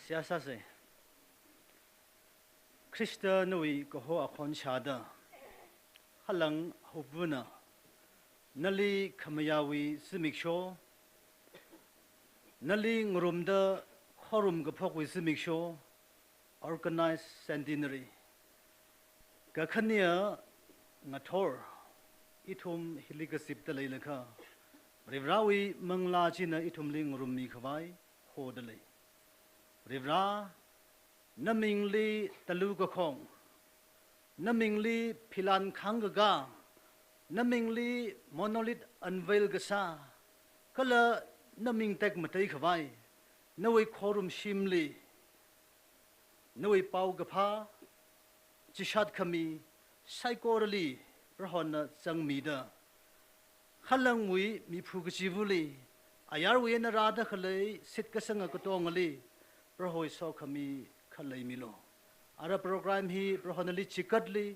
siasa se Krista nui ko ho akon chada halang hubuna nali khamayawi simiksho nali ngurumda khorum gapok wi simiksho organized centenary gakhania ngathor itum hiligasip ta leilakha rivrawi mangla china itum ling ngurummi khawai hodale rivra namingli taluga khong namingli philan khangga namingli monolith unveil gasa kala naming tek matai khawai nawai khorum shimli nawai pau gapha chishat khami psychorally rahona changmida halang mui mi phugachibuli ayar we na rada khalai sit ka sanga ko tongali rahoi so khami khalai milo ara program hi rahonali chikatli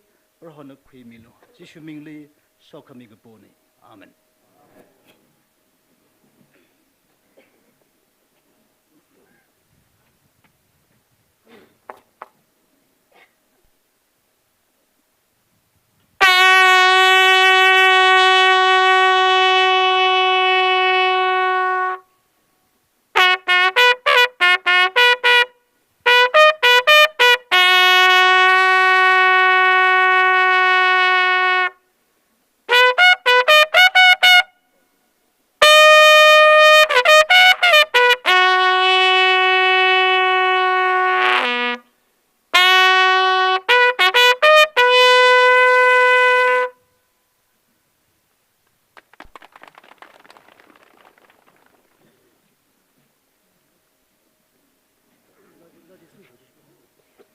rahona khui milo chishumingli so khami ga poni amen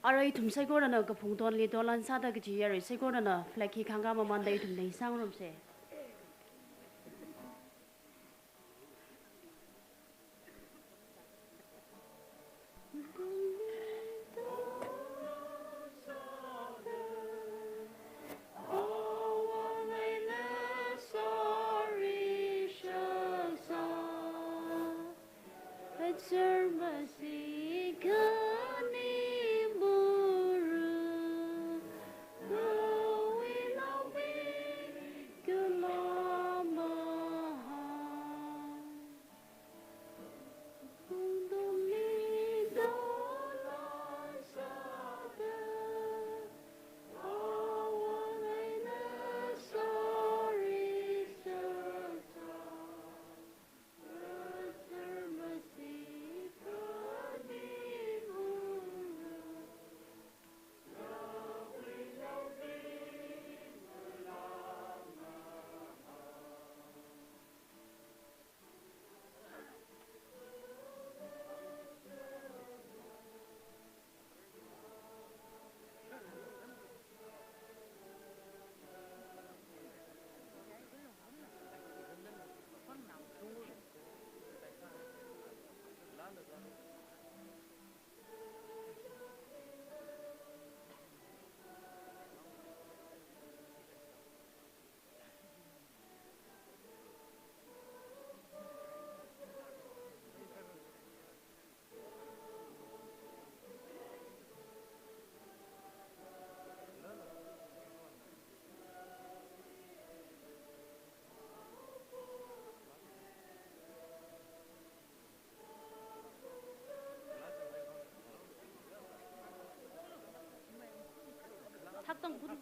Arai thum sai ko na ka phung ton li dolan sa da gi arai sai ko na flaki khanga ma man dai thum nei sang rom se 탁당 분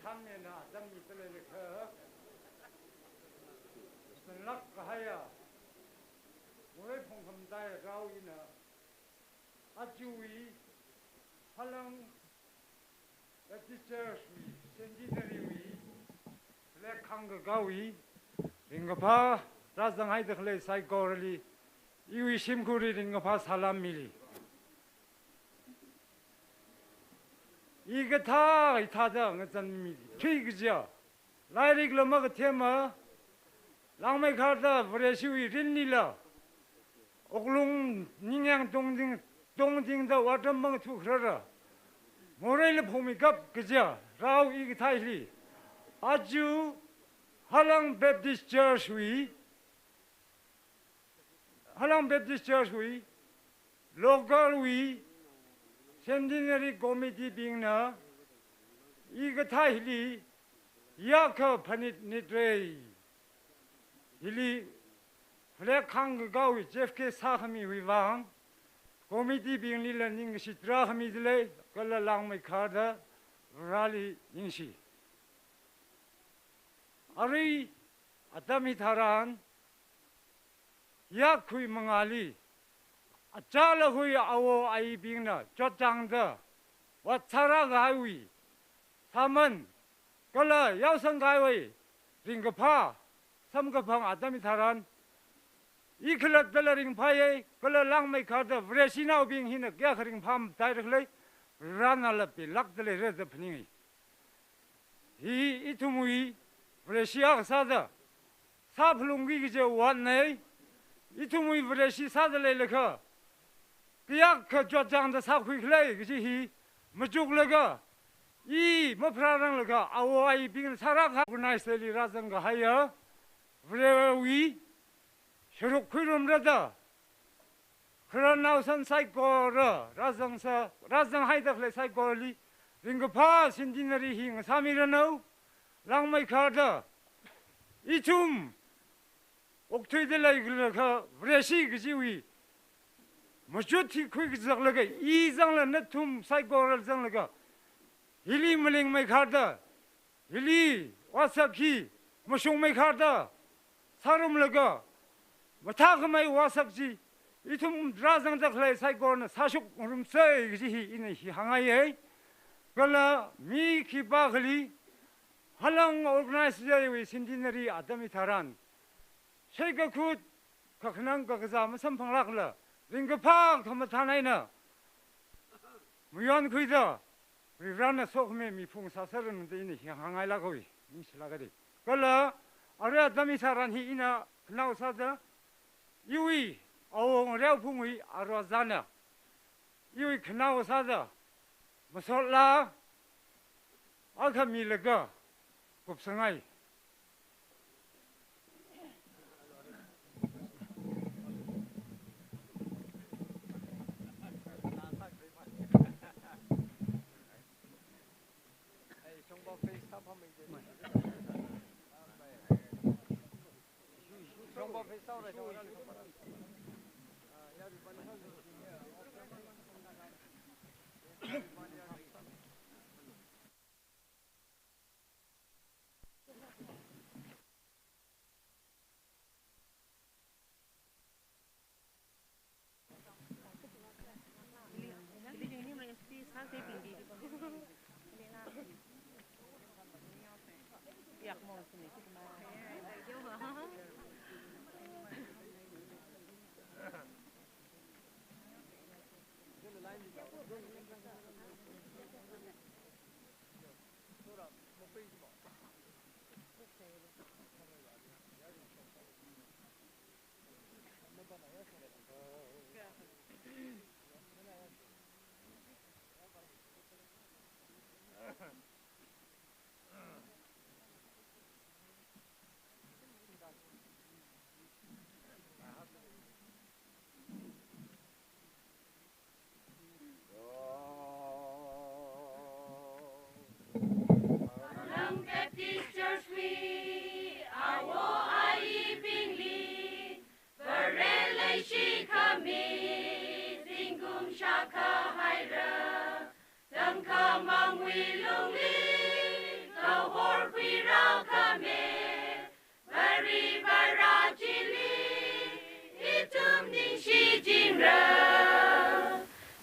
참여나 장미들의 그 선락가야 오늘 봉금다에 가오이나 아주위 할랑 에티처스위 센티너리위 블랙 khang gawi ringapa razang hai dakhle sai gorli iwi simkuri ringapa salam mili 이거다 이타다 ngatan 튀기죠 라이릭로 먹어 테마 랑메 가다 브레시위 린니라 옥룽 닝양 동딩다 와던 먹어 투크러라 모레일 봄이갑 그죠 라우 이거 타이리 아주 할랑 베프티스트 처치 로컬 Centenary committee being na, iga hili, yaka panit nitrei. Hili, flek hang gawi, Jeff sahami wivang, committee being lila ning si drahami dile, kala lang may kada, rally ingsi. Ari, atami taran, yakui mangali, Achala hui awo ai bingna chotang da watsara gaiwi saman kala yausang gaiwi ringapa samgapang adami tharan ikhlak dala ring phaye kala langmai khada vresina bing hina kya kharing pham directly ranala pi lakdale re da phning hi itumui vresia sada sa phlungi ge wan nei itumui vresi sada le lekha Kaya kejadian dah sakui kelai kecih, majuk lega, maprarang lega, awai bingin sarak hapunai seli razang gahaya, vrewi, syuruk kurum rada, kerana usan saikora, razang hai dah kelai saikoli, ringapa Centenary hing samiranau, lang mai kada, itum, oktui delai lega, vresi kecih Majuti quick zaglaga, Izang Natum, Psychoral Zangaga, Hili Maling Makarda, Hili, Wasaki, Mashung Makarda, Sarum Laga, Matakamai Wasakji, Itum Drazang the Clay, Psychon, Sashuk Rumsay, in a Hangaye, Gala, Miki Bakali, Halang organized with Centenary Adami Taran, Shaka Kut, Kakanang Kakazam, something like ringapa kamatanaina muyan kuida rana sokme mi phung sasaran de ni hangai la goi ni slagari kala are adami saran hi ina knau sada yui awong reu phungui arwazana yui knau sada masola akami laga kupsangai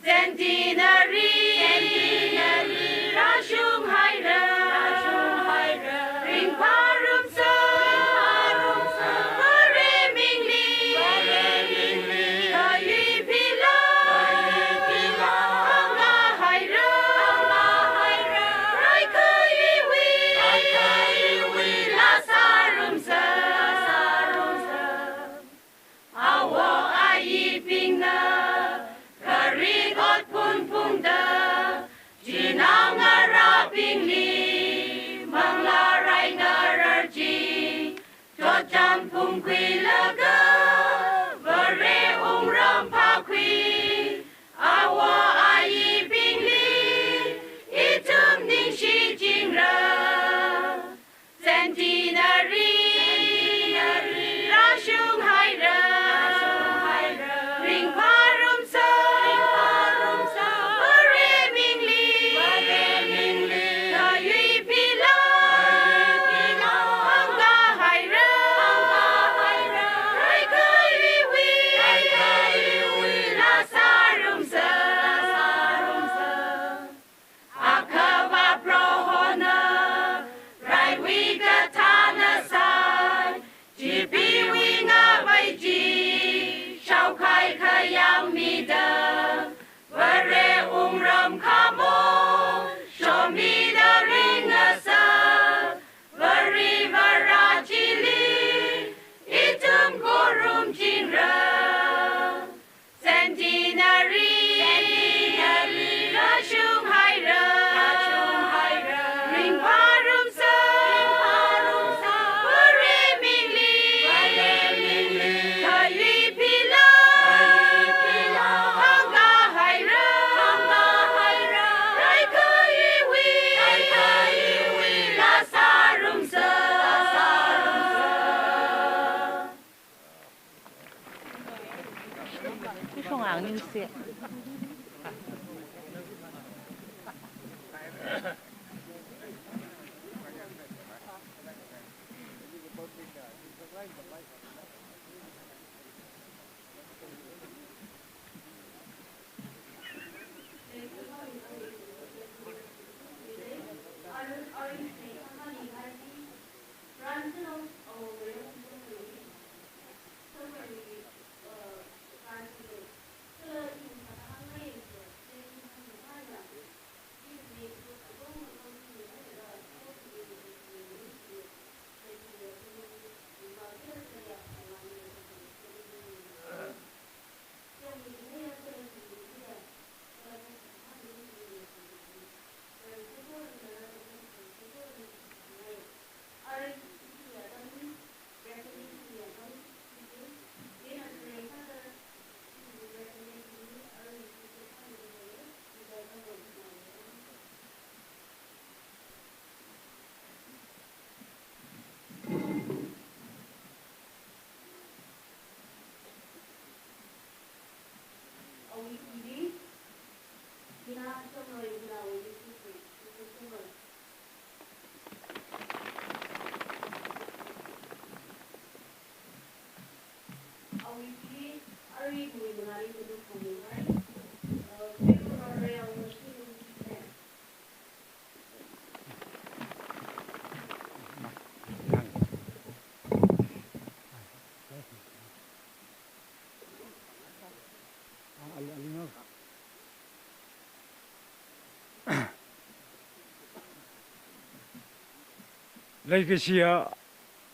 Centenary, Rashung Haira, Ring Parum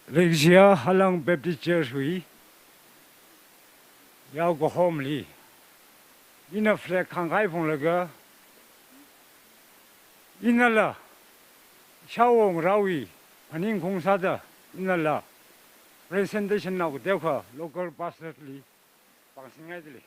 Legacia Halang Baptist Church hui yao go home li ina flag khangai phong laga ina la shawong rawi aning khong sa da ina la presentation na go dekha local pastor li pangsingai li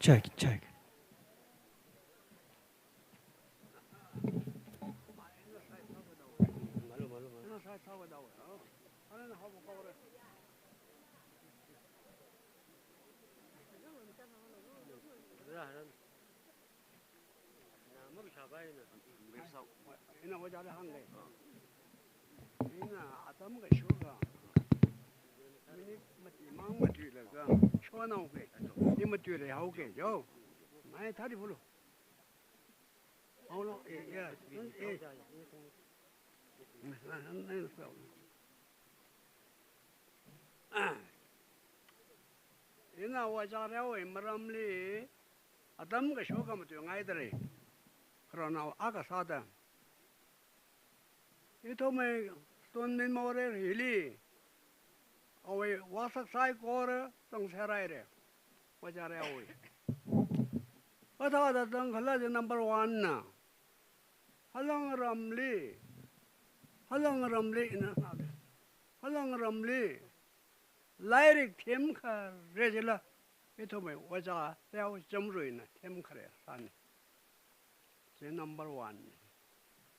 check. ina wajale hangai ina atam ga shuga mini mati mang mati la ga chona ge ni mati le hau ge yo mai thari bulu holo ya ina wajale we maramli atam ga shuga mati ngai dare 그러나 아가 사다 이토메 돈민 모레 힐리 어웨 와삭 사이 거르 정세라이레 와자레 어웨 와다와다 덩글라지 넘버 1나 할랑람리 나 할랑람리 라이릭 템카 레질라 이토메 와자 세오 점루이나 템카레 산 제 넘버 1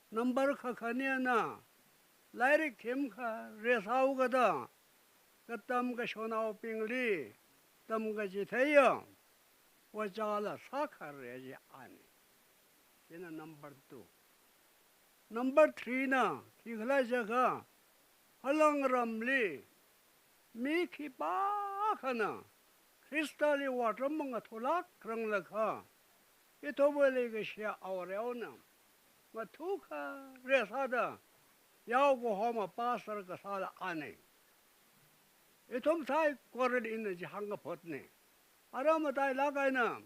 넘버 카카니아나 라이릭 템카 레사우가다 그땀가 쇼나오 빙리 땀가지 돼요 와자라 사카레지 아니 얘는 넘버 2 넘버 3나 기글라자가 할랑람리 미키바카나 크리스탈이 와트멍가 토락 그런라카 이토벌리 것이야 아우레오나 마투카 레사다 야오고 호마 빠서가 살아 안에 이톰 사이 거를 있는지 한가 벗네 아라마다이 나가이나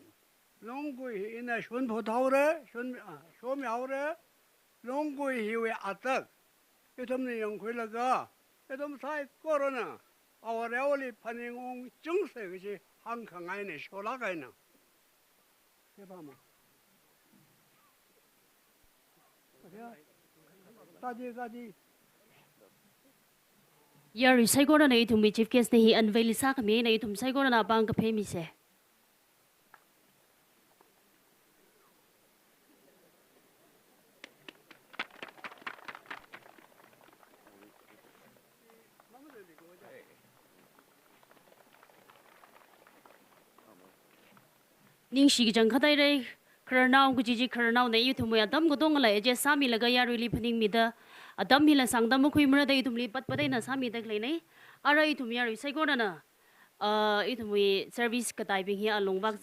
롱구이 이나 슌포타오레 쇼미아오레 롱구이 히웨 아딱 이톰니 영구일라가 이톰 사이 거로나 아우레올리 파닝옹 정세 것이 한강 안에 쇼라가이나 해봐마 까지 Yari saigora na itum chief guest na hi unveil sa kami na itum saigora na bang ka pemi se. Ning shi jang khatai re karnao gu ji karnao na itum ya dam gu dong la je sami laga yari li phaning mi da adam hila sangdam khu imra da itum li pat padai na sami dak le nei ara itum yari saigora na itum wi service ka tai bing hi along bak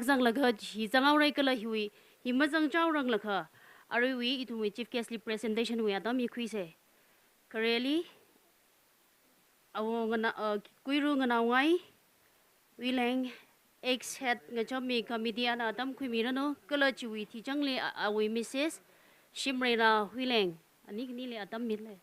jang laga hi jangaw rai kala hi hi ma jang chaw rang lakha ara wi itum wi chief guest li presentation wi adam mi khui se kareli awo ngana kuiru ngana ngai wi leng ex head ngachom mi committee ana adam khui mi rano kala chiwi thi jangle awi mrs shimrena huileng ani ni le adam mit le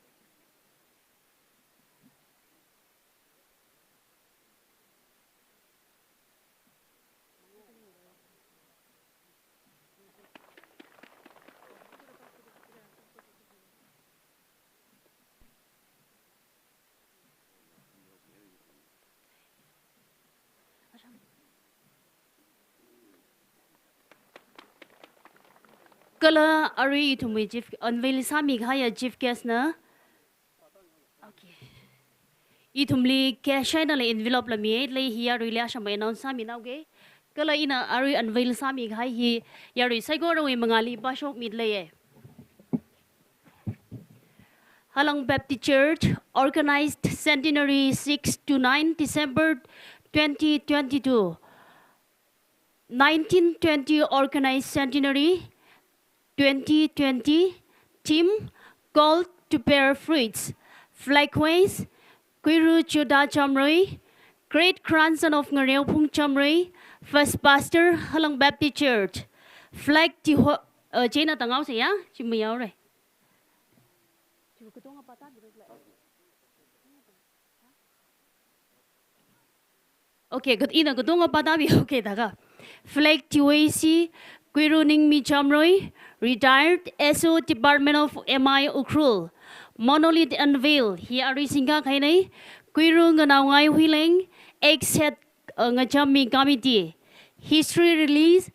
kala ari thumi chief unveil sami khaya chief guest na okay ithumli cash na le envelope la mi le hiya rile shamai announce sami nauge kala ina ari unveil sami khai hi yari saigora we mangali bashok mit le ye Halang Baptist Church organized Centenary 6 to 9 December 2022 1920 organized Centenary 2020 team called to bear fruits. Likewise, Kuiru Chuda Chamrui, great grandson of Ngareo Pung Chamrui, first pastor Halang Baptist Church. Flag ti Chena Tangao se ya, chimiao re. Okay, good ina gudonga patabi okay daga. Flag ti Waisi Kuiru Ningmi Chamrui, retired SO Department of MI Ukrul, Monolith Unveil, hi ari singa kainai, Kuiru Nganawai Huileng, ex-head Ngachami Committee, History release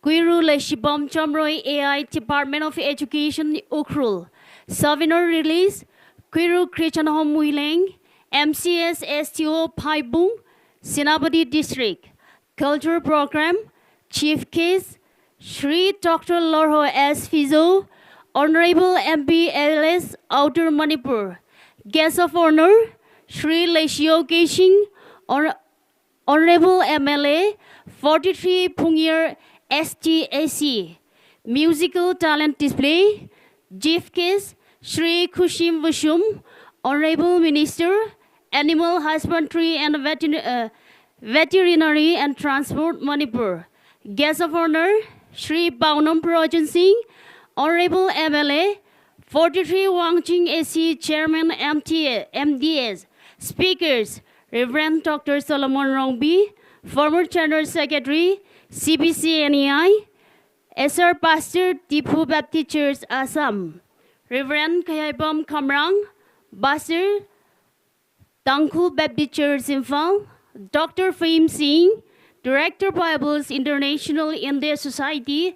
Quiru Leshibam Chamroy AI Department of Education Ukrul. Souvenir release Quiru Krichanhom Muileng MCS STO Paibung Sinabadi District. Culture Program Chief Case Shri Dr. Lorho S. Fizo Honorable MP LS Outer Manipur. Guest of Honor Shri Leshio Keshing Honorable MLA 43 Pungyar STAC. Musical talent display Chief Case Shri Kushim Vushum Honorable Minister Animal Husbandry and Veterinary and Transport Manipur. Guest of Honor Shri Paunam Projan Singh Honorable MLA 43 Wangching AC Chairman MDS. Speakers Reverend Dr. Solomon Rongbi, former General Secretary CBCNEI, SR Pastor Tipu Baptist Church Assam, Reverend Kayaibam Kamrang, Pastor Tangkhul Baptist Church Imphal, Dr. Fahim Singh, Director Bibles International India Society,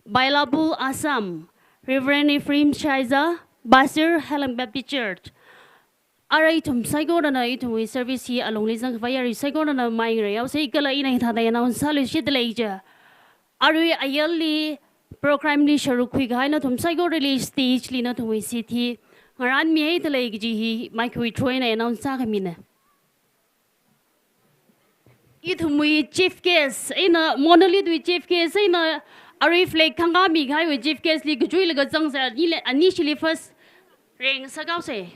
Bailabul Assam, Reverend Ephraim Shaiza, Pastor Halang Baptist Church. Aray tum saigona na itum service hi along lizang fire saigona na maingre yaw say kala ina hithada yana on salu shit leija. Aray ayali program li sharu khui gai na tum saigona li stage li na tum city ngaran mi ay talay ji hi mic we troy na yana on sa kamina. Itum we chief case ina monolith we chief case ina aray flag kanga mi gai we chief case li gujui li gazang sa initially first ring sagaw say.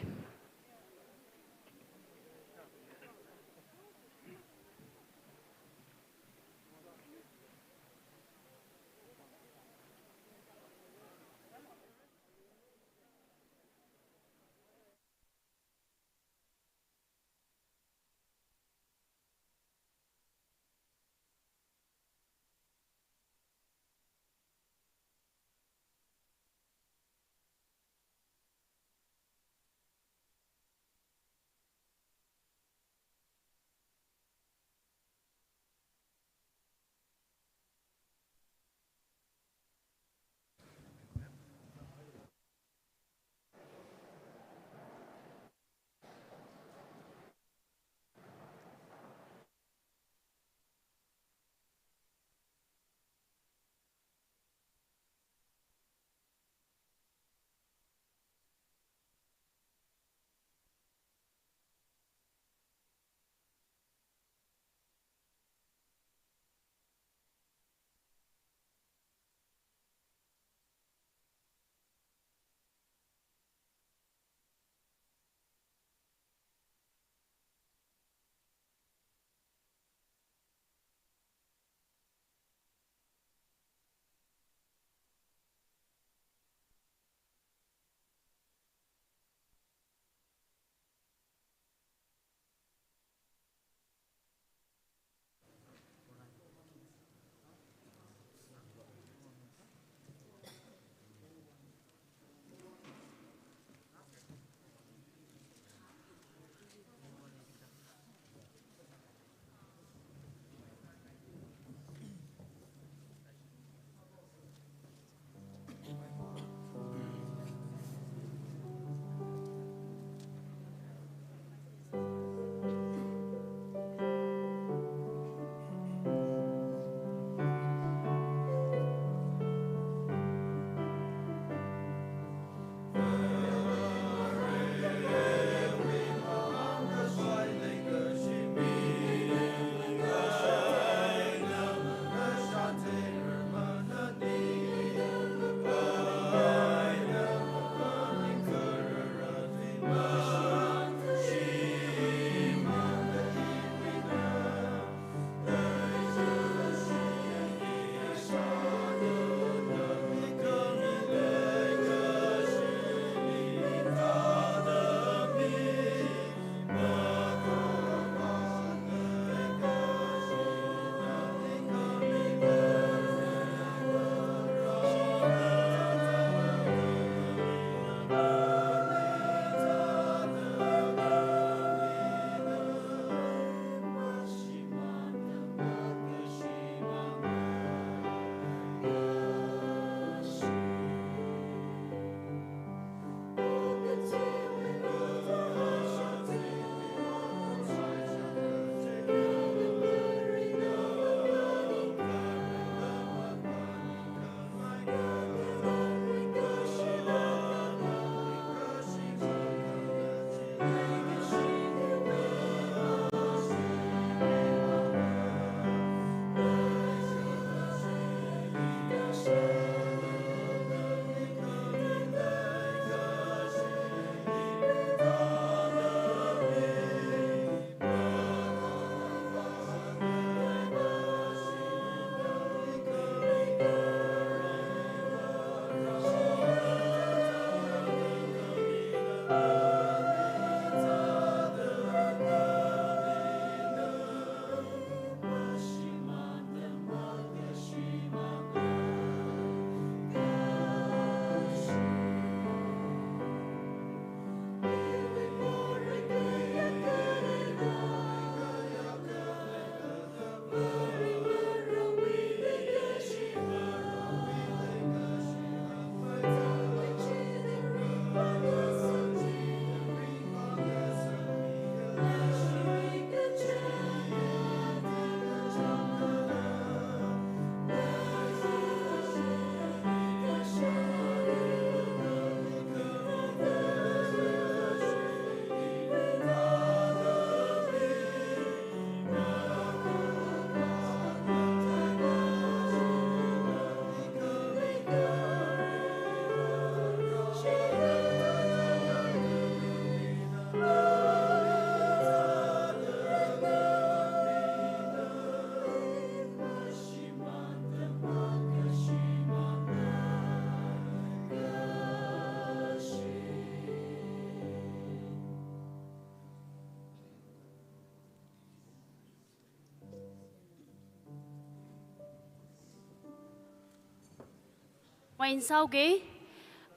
main sau ke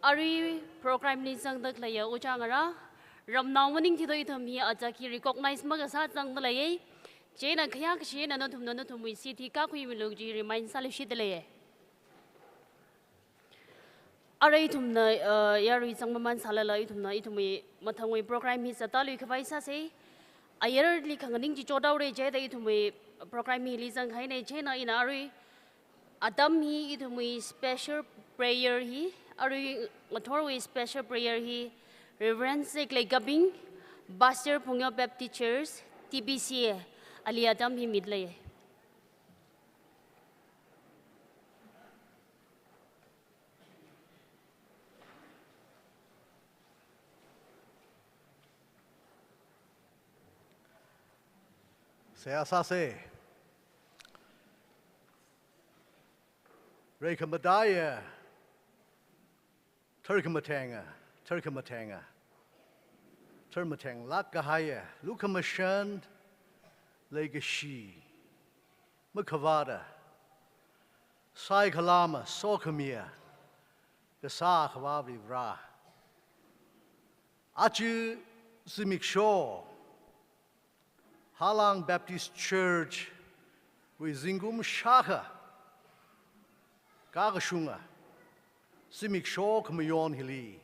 ari program ni sang dak laya uchang ara ram naw maning thi doi tham hi acha ki recognize maga sa chang da lay che na khya kshi na no thum wi si thi ka khui mi log ji remind sal shi dale arai thum na yari chang man sala la thum na ithumi mathangoi program hi sa ta lui khwai sa se ayer li khanganing ji chodaw re je dai thumi program hi li jang khai nei che na in ari Adam hi ithumi special prayer hi ari mathorwi special prayer hi Reverend Sekle Gabing Pastor Pungyo Baptist Church TBC Ali Adam hi midlay Saya sase Rekamadaya Turkamatanga Turmatang Lakahaya Lukamashan Legashi Makavada Sai Kalama Sokamia Gasa Kawabi Ra Achu Zimikshaw Halang Baptist Church with Zingum Shaka Gagashunga Simik Shaw Kamayon Hili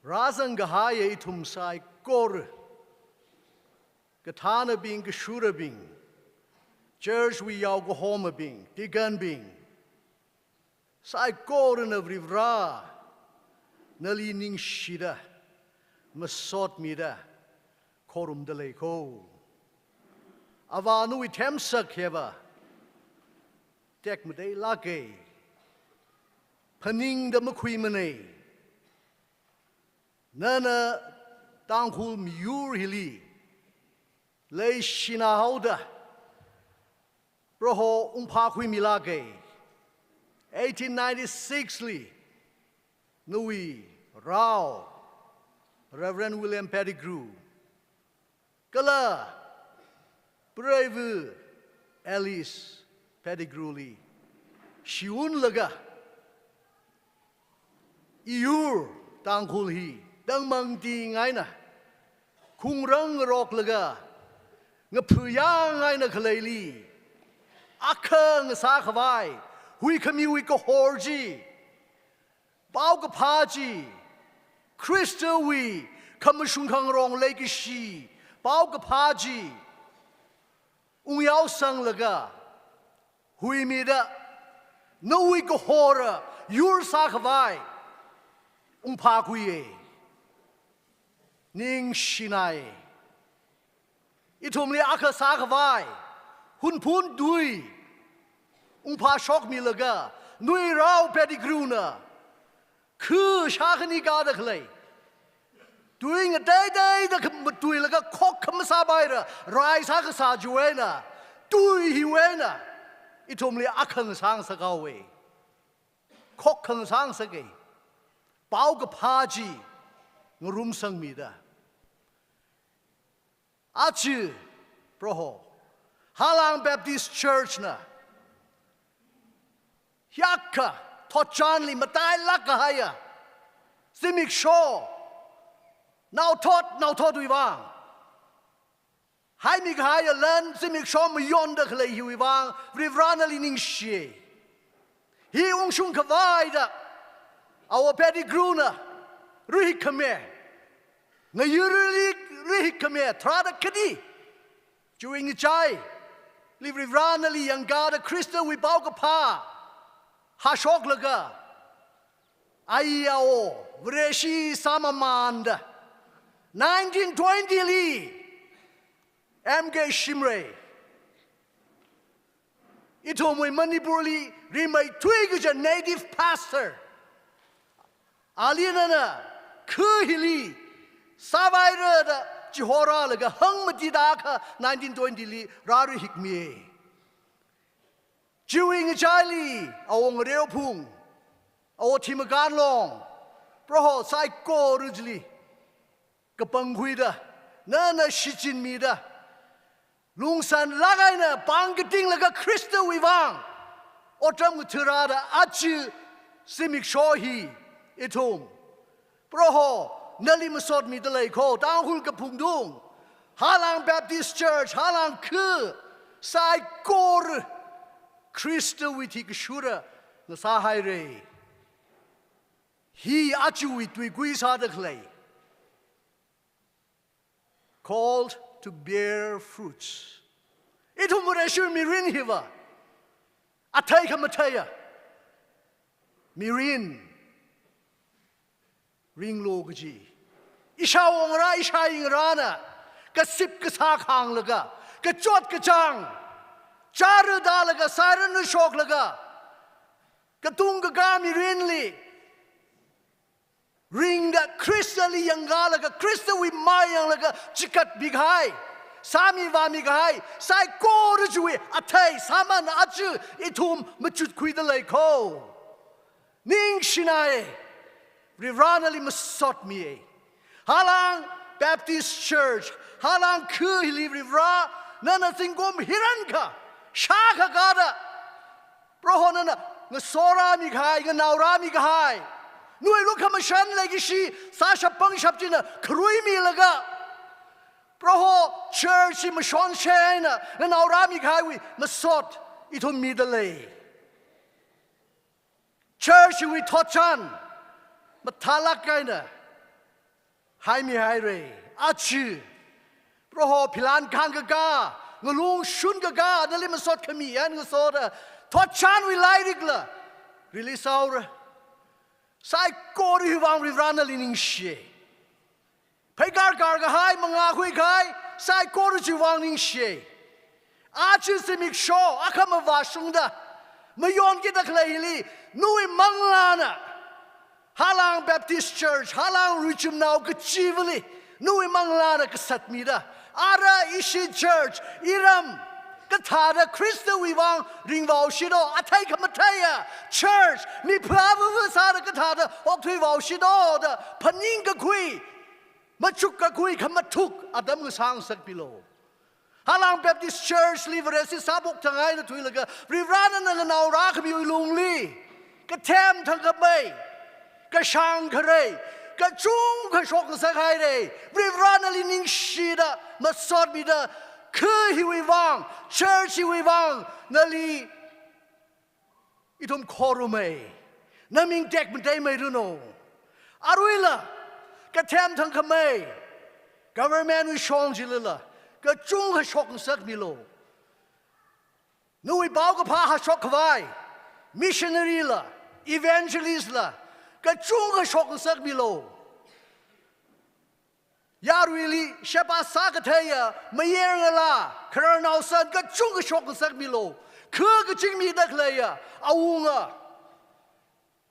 Razan Gahaya Itum Sai Kor Gatana Bing Gashura Bing Church we Yaugahoma Bing Digan Bing Sai Koran of Rivra Nali Ning Shida Masot Mida Korum Deleko Avanu Itemsa Keva Tek Made Lake Paning the Makwimane Nana Tangkhul Miur Hili Lay Shina Hauda Broho Umpakwi Milage 1896 Li Nui Rao Reverend William Pettigrew Kala Brave Alice Pettigrew Li Shiun Laga Iur Tangkhul Hi Dang Mang Di Ngaina Kung Rang Rok Laga Ngapuyang Ngaina Kaleli Akang Sakavai Hui Kami Wika Horji Bauga Paji Krista Wi Kamashung Kang Rong Lake Shi Bauga Paji Yao Sang Laga Hui Mida No Wika Hora Yur Sakavai Pakwiye Ning Shinai Itumli Aka Sakavai Hun Pun Dui Pa Shok Milaga Nui Rao Pettigruna Ku Shakani Gadakle Doing a day the Duilaga Kok Kamasabaira Rise Hakasa Juena Dui Hiwena Itumli Akan Sangsagawe Kokan Sangsage Bauga Paji Ngurum Sang Mida Achi Proho Halang Baptist Church na Yaka Tochanli Matai Lakahaya Simik Shaw Now taught we wang Hai Mikahaya learn Simik Shaw Mayonda Clay Huivang Rivranali Ning She He Ungshung Kavaida Our Pettigruna Rihikame Nayurili Rihikame Trada Kadi During the Chai Livranali Yangada Krista Wibauga Pa Hashoklaga Ayao Vreshi Samamanda 1920 Li MG Shimre Itomwe Manipurli Rimai Twigija native pastor Alienana Kuhili Savaira Jihora Laga Hung Matidaka 1920 Li Rari Hikmie Chewing a Chili Awong Reopung Aw Timagan Long Proho Saiko Rujli Kapanghuida Nana Shichin Mida Lungsan Lagaina Bangating Laga Krista Wivang Otam Tirada Achi Simic Shohi, Itum, Proho, Nelly Masot mi delay ko, Tangkhul Kapungdung, Halang Baptist Church, Halang Ku, Sai Kor, Christo Witik Shura, Nasahai Re. He achu with Wiguisa the clay, called to bear fruits. Itum Murashur Mirin Hiva, Ataka Mataya, Mirin, Ring Logaji, Isha Wongra, Isha Ingrana, Kasip Kasak Hang Laga, Kachot Kachang, Charu Dalaga, Siren Shok Laga, Katunga Gami Rinli. Ring that crystally yangalaga, crystal with mayanglaga, chikat big high, Sami vami high, Sai Korjui, Atay, Saman Achu, Itum, Machut Quidalay Ko. Ning Shinae, Riranali Masot me. Halang Baptist Church, Halang Kuhili Rivra, Nana Thingum Hiranka, Shaka Gada, Brohonana, Nasora Mighai, Naura Mighai. Nui look a mashan legacy, Sasha Pang Shaptina, Krimi Laga. Proho, church in Mashon Shana, and our Rami Highway, Masot, it will me delay. Church we Tochan, Matalakaina, Jaime Haire, Achi, Proho, Pilan Kangaga, Nulung Shungaga, the Limasot Kami, and Soda, Tochan we Lidigla, release our. Sai Kori Hivang Rivrana Lining She. Pegar Gargahai, Mangahui Kai, Sai Kori Jivang Ning She. Archie Simik Shaw, Akamavashunda, Mayon Gita Clayli, Nui Manglana, Halang Baptist Church, Halang Richum Now Kachivali, Nui Manglana Kasatmida, Ara Ishi Church, Iram. Katada Christo Wivang Ringvau Shido, Ataka Mataya, Church, Mi Prava Sada Katada, Octavau Shido, the Paninga Kui, Machuka Kui, Kamatuk, Adam Sang Sat below. Halang Baptist Church, Liveresi Sabok Tangai, the Twilaga, Rivanan and now Rakabi Lungli, Katam Tangabay, Kashang Kare, Kachung Kashok Sakai, Rivanali Ning Shida, Masod Bida. Kuhi Wivang, Church Wivang, Nali Itum Korume, Naming Dek Mday Meruno, Arwilla, Katam Tankame, Government with Shong Jililla, Kachung Hashok and Sat Milo, Nui Baugapa Hashok Kavai, Missionary la, Evangelist la, Kachung Hashok and Sat Milo. Yarwili, Shepa Sakataya, Mayerala, Colonel San, Kachunga Shok and Sakmilo, Kurga Jimmy Declaya, Aunga,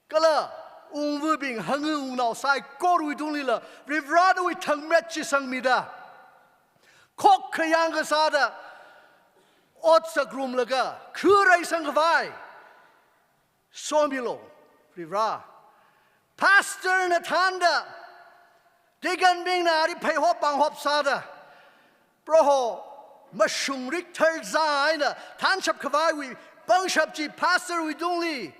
Kala, Unwubing, Hangu now, Sai Koru Dunila, Rivrado with Tangmechi Sangmida, Kok Kayanga Sada, Otsa Grumlaga, Kure Sangavai, Somilo, Rivra, Pastor Natanda. Digan being na ri pay hop bang hop sada. Broho, mashung rik ter zaina, tanchap kavai we bang shapji pastor we don'tly.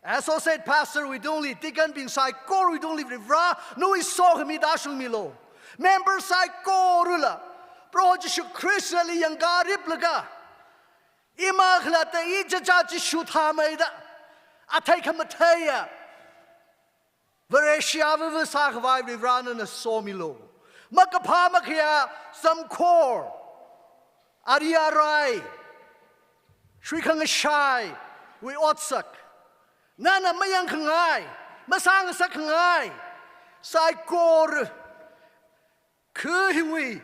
Associate pastor we don'tly, digan being sai kor we don'tly rivra, no we saw him idashung milo. Member sai korula. Broho jishu Christali yang garib laga. Imakla te ijaja jishu tamaida. Ateka mataya. Varesha Vivasakavai Rivrana and a Somilo. Makapamakia, some core. Aria Rai. Shrikangashai. We Otsak. Nana Mayankangai. Masanga Sakangai. Sai Kor. Kuhiwi.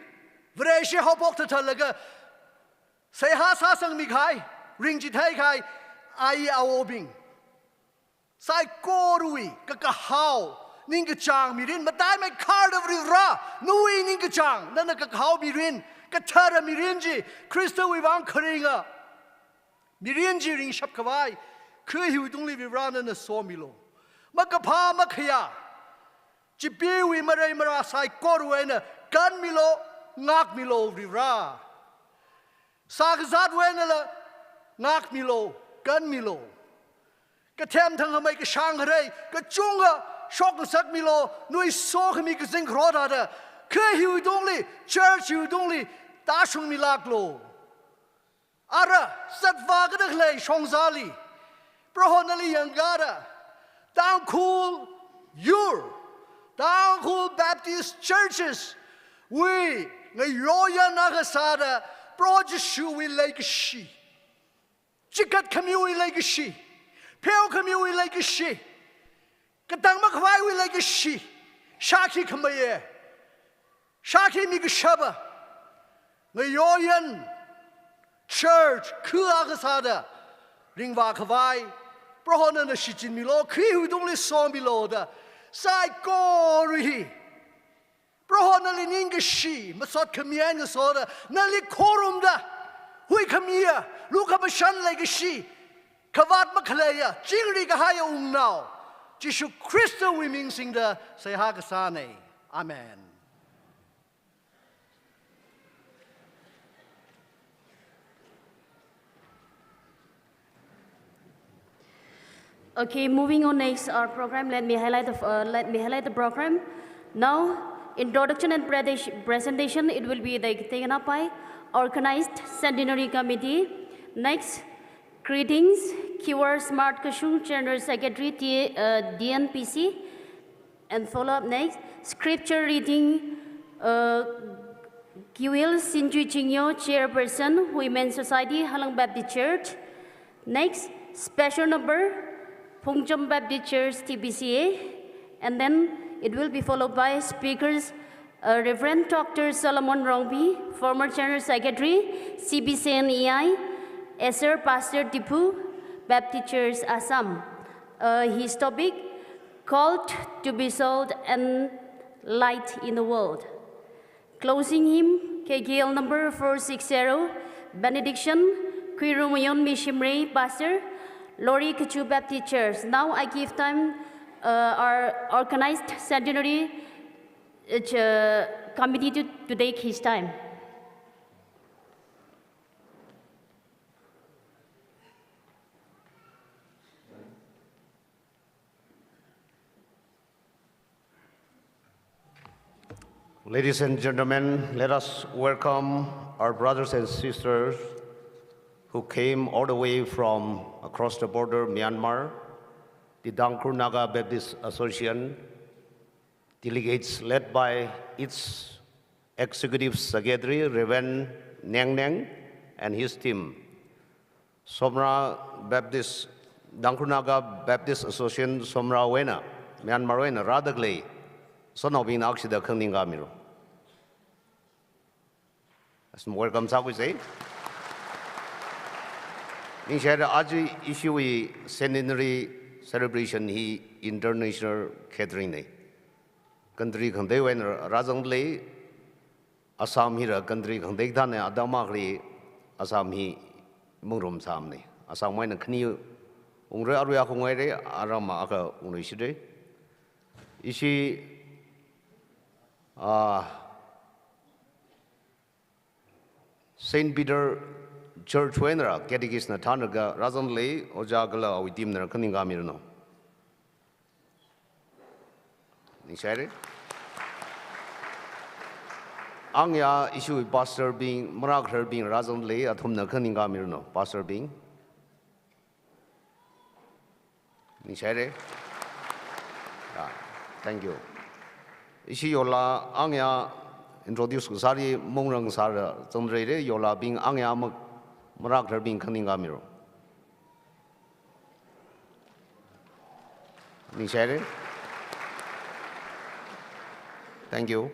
Varesha Hopokta Say Hasasang Mikai. Ringjitaikai. Ai Awobing. Sai Korui, Kakahau, Ningachang Mirin, but I make card of Rivra, Nui Ningachang, Nana Kakao Mirin, Katara Mirinji, Christo Ivan Karinga, Mirinji Ring Shapkavai, Kuhi would only be run in a sawmilo. Makapa Makaya, Jibiwi Maramara Sai Korwena, Gun Milo, Nak Milo Rivra, Sagazat Wenela, Nak Milo, Gun Milo. cái thêm thằng mày cái sang ở đây cái chung à sọc cái sắc mi lo nuôi số cái mi cái sinh khó ra đó cái hiểu đông li church hiểu đông li ta sung mi lạc lo ara sát va cái đó lấy song giá li prohonali yang gara Tangkhul Tangkhul Baptist churches we ngay roya nagasada project we like she chikat kami like she peo kami like she katang makwai we like she shaki kamaye shaki mi gshaba ngay royan church kuagasada ringwa kwai prohona na shichin milo khiu dong le so milo da sai ko ri prohona le ning ge shi ma sot khamian ge so da na li khorum da hui khamia lu ka ba shan le ge shi khawat ma khle ya jing ri ga ha ya ung nao jishu christo wi ming sing da sai ha ga sa nei amen. Okay, moving on next our program. Let me highlight the program. Now, introduction and presentation. It will be taken up by organized Centenary Committee. Next, greetings. QR Smart Kashung General Secretary DNPC, and follow up next. Scripture reading. Kiwil Sinju Chingyo, Chairperson, Women's Society, Halang Baptist Church. Next, special number. Pungjam Baptist Church TBCA, and then it will be followed by speakers, Reverend Dr. Solomon Rongbi, former General Secretary, CBCNEI, Esser Pastor Tipu, Baptist Church Assam. His topic, called to be salt and light in the world. Closing hymn, KKL number 460, benediction, Kwirumayon Mishimrei Pastor, Lori Kachu Baptist Church. Now I give time our organized Centenary committee to take his time. Ladies and gentlemen, let us welcome our brothers and sisters who came all the way from across the border, Myanmar, the Tangkhul Naga Baptist Association, delegates led by its Executive Secretary, Reverend Nang Nang, and his team. Somra Baptist, Tangkhul Naga Baptist Association, Somra Wena, Myanmar Wena, Radagley, Sonobin Akshida Kandingamiro. Welcome, Sakwise. In share aji issue centenary celebration he international catering country khande wen rajang le Assam hira country khande than adama ri Assam hi mungrom sam ne Assam wen khni ungre aruya khongai re arama aka ungri shide ishi Saint Peter Church Wenra, Catechism Tanaga, Razan Lay, Ojagala, with Tim Nerkaningamirno. Nishare Anya issue with Pastor being Marakher being Razan Lay at whom Nerkaningamirno, Pastor being Nishare. Thank you. Ishi Yola Anya introduce Sari Mongrang Sara, Zondre, Yola being Anya Marakher being Kaningamiro. Nishare? Thank you.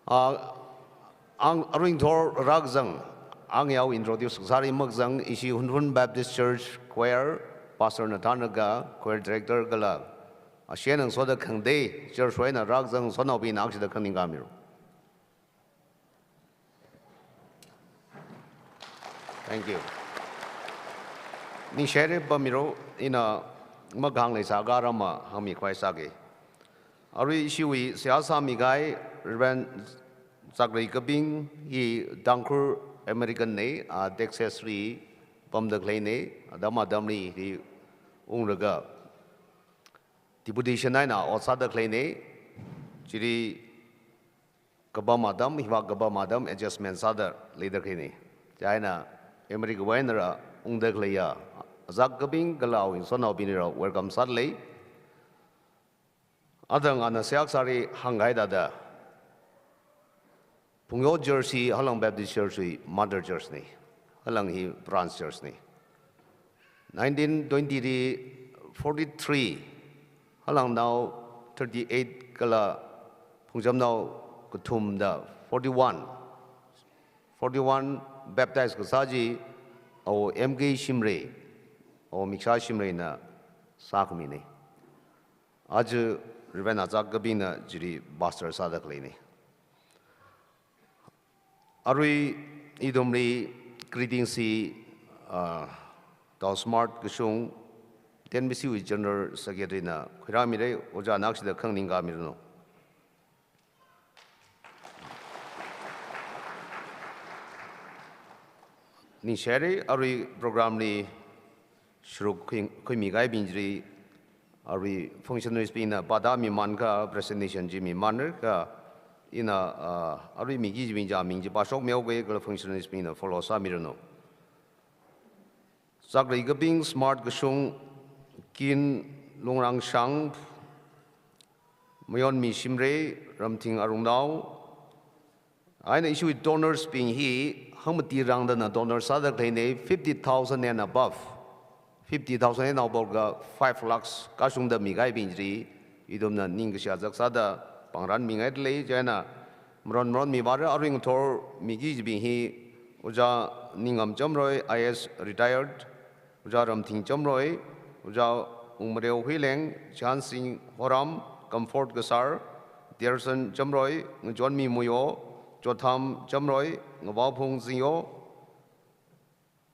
Aring Tor Ragzang, Angyao introduced Sari Magzang, Ishi Hunrun Baptist Church Choir, Pastor Natanaga, Choir Director Gala. A Shannon Soda Kande, Church Wayna Ragzang, Sonobi, and actually the Kaningamiro. Thank you. Nishare Bamiro in a Magang Sagarama, Hami Kwaisagi. Ari Shiwi, Siasa Migai, Reverend Zagri Kabing, he Tangkhul American Ne, Texas Free, Pom the Clay Ne, Adama Damni, the Ungraga deputation na outside clane Chiri Gaba Madam, Hiva Gaba Madam, adjustment other leader clane. China, America Winera, Undaglaya, Zagabing Galau in Son of Binero, welcome sadly. Other than a Siaksari Hangaida. Pungyo Jersey, Halang Baptist Church, Mother Jersey, Halang Hi Branch Jersey. 1943, Halang now 38 Kala Pungjam now Kutum da 41 baptized Kasaji or MG Shimre or Miksha Shimre na Sakmini. Aju Rivena Zakabina Jiri Buster Sadaklini. Arui idomri greetings si tau smart kusung ten bisi wi general secretary na khiramire oja nakshi da khangning ga mirno ni share arui program ni shuru khimi gai binjri arui functionaries pina pada mi man ka presentation ji mi manner ka ina ari migi jinja mingji pasok meoge gol functionaries pina follow sa mirno sakri gabing smart kusung kin longrang sang mayon mi shimre ramthing arungdao aina issue with donors being he hamati rang na donors sada kleine 50,000 and above 50,000 and above ga 5 lakhs kasung da migai binjri idomna ningsia jaksada Pangran mingai le jana mron mi bara aring thor migi bi hi uja ningam chamroi IS retired uja ramthing chamroi uja umreu hileng chan sing horam comfort gasar dearson chamroi ngjon mi muyo chotham chamroi ngwa phung singyo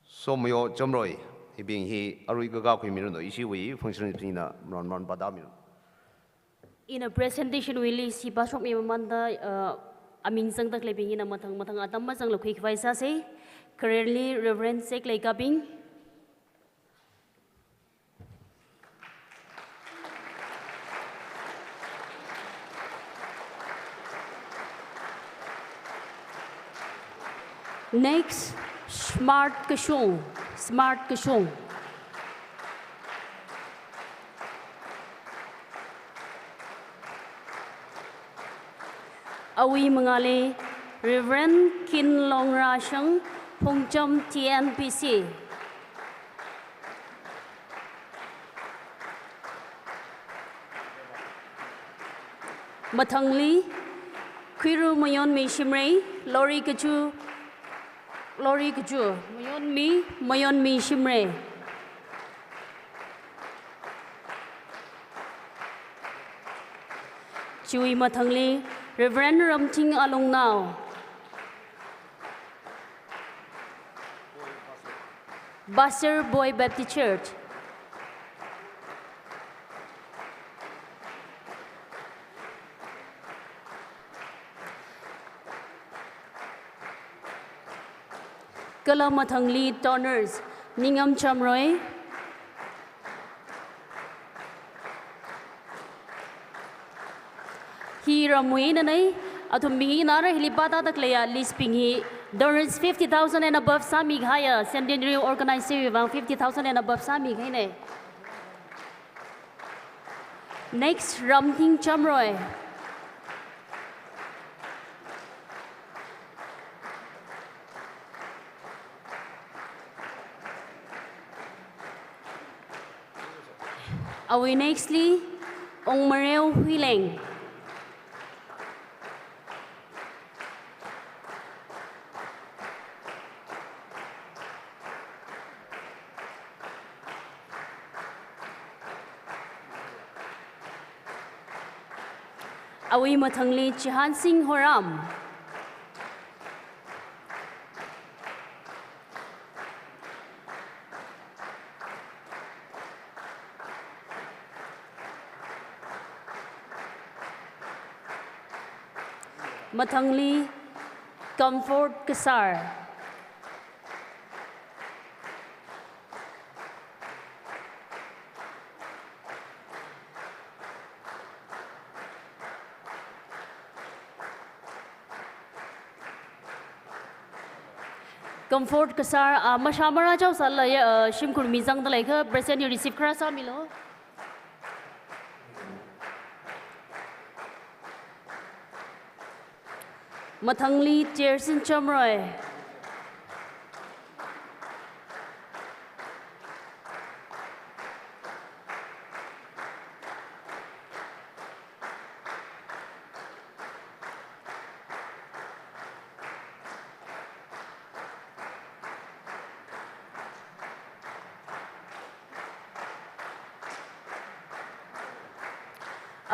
somyo chamroi hi bi hi arui ga khoi mi no isi wi function pina mron padami. In a presentation, we will see Pastor Mimanda Amin Sang the Clipping in a Matang Atama Sang Quick Vice say, currently Reverend Sek Lake Cupping. Next, Smart Kashong. Awi mengale Reverend Kin Long Rashang Pongcham TNPC. Matangli Kwiru Mayon Mi Shimrei Lori Kachu Mayon Mi Shimrei. Chui Matangli Reverend Ramting Along now. Buster Boy Baptist Church. Kalamathangli Donors Ningam Chamroy. He Ramwin and I, Atumbi Nara Hilipata the Klea, Lisping he, donors 50,000 and above Samig Haya, Centenary organized around 50,000 and above Samig Hine. Next, Ramting Chamroy. Awi nextly, Ong Mareo Huileng. Awi Mathangli Chihan Singh Horam. Mathangli Comfort Kasar. comfort kasar masamara chau sal la shimkur mizang da lai kha present you receive kra sa milo mathangli chersin chamroi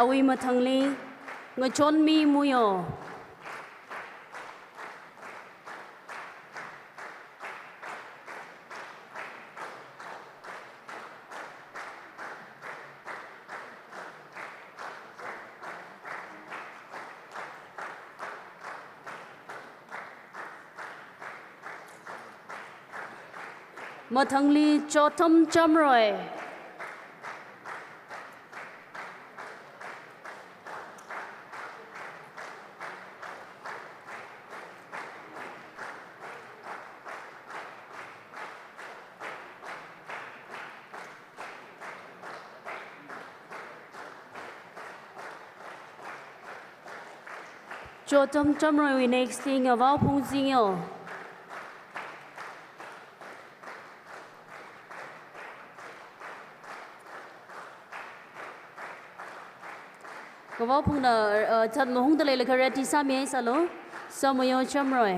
awi mathangli ngachon mi muyo mathangli chotham chamroi chotham chamroi we next thing awao phung singyo awao phung na chat mo hung da le kha ready sa mi sa lo samoyo chamroi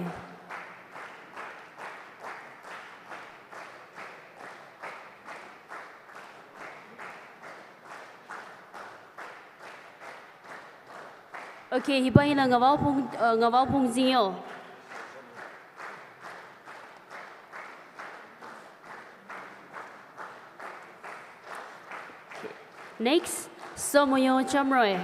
okay hibai na ngawao phung singyo next samoyo chamroi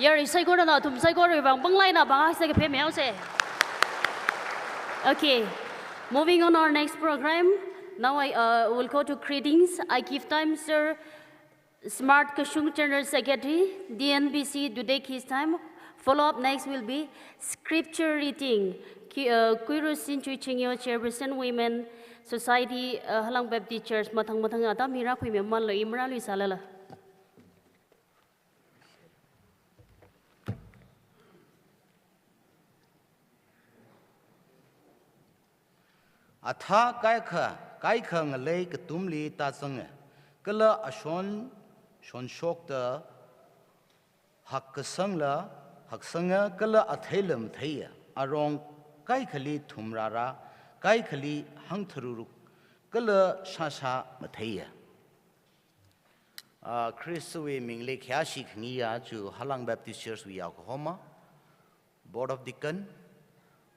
Yari sai ko na tum sai ko ri bang banglai na bang sai ke phe meo se. Okay, moving on our next program. Now I will go to greetings. I give time, Sir Smart Kashung General Secretary, DNBC, to take his time. Follow up next will be scripture reading. Kuiru Sinchu Chingyo Chairperson Women Society Halang Baptist Church Matang Ata Mira Kui Man Lo Imra Lu Salala. Atha kai kha ngalei ka tumli ta sang kala ashon shon shok da hak ka sang la hak sanga kala athailam thaiya arong kai khali thumrara kai khali hang tharuru kala sha mathaiya Christwe mingle kya shikhniya chu Halang Baptist Church wi Oklahoma Board of Deacon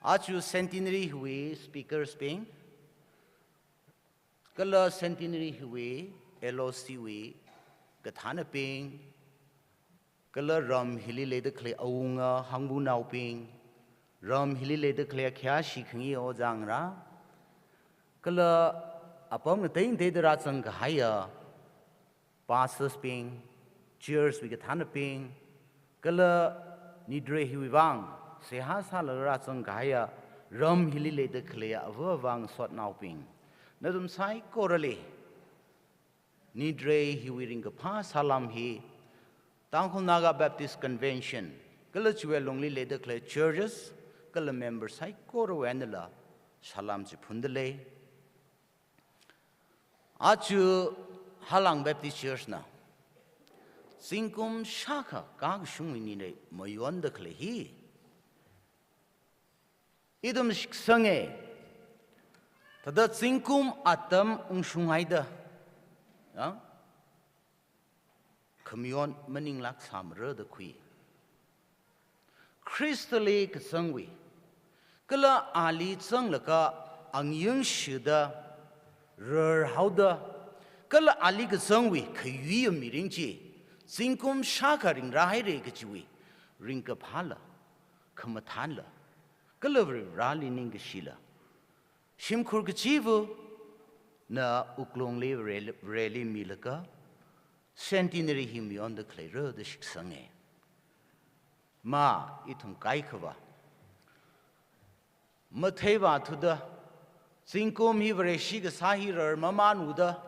Achu Centenary हुए speakers पेंग कल Centenary हुए LOC हुए कथान पेंग कल रम हिली ले दखले अवुंगा हंगबु नाव पेंग रम हिली ले दखले क्या शिखंगी ओ जांगरा कल अपम तें ते दरा संग हाया pastors पेंग cheers wi कथान पेंग कल निद्रे हुए वांग Seha salara sang gaya ram hili le de clear avang sot now ping. Nadum sai korale. Nidre he wearing a pass halam he. Tangkhul Naga Baptist Convention. Kalachua longly le de clear churches. Kala members sai koro anela. Salam chipundale. Achu Halang Baptist Church na. Singkum shaka kag shungini mayon de clear he. Idum sange tada singkum atam ungshungaida kamyon maning lak samra de kui Christally kasangwi kala ali sang laka angyung shida rer hauda kala ali kasangwi kayui miringchi singkum shaka ring rahai re kachiwi ring kaphala 可么谈了，个了为哪里宁个西了，辛苦个欺负，那乌克兰里瑞里米了个，Centenary 里面的克莱热的学生哎，嘛一同改可吧，么台湾图的，真公米为西个沙希尔嘛马努的，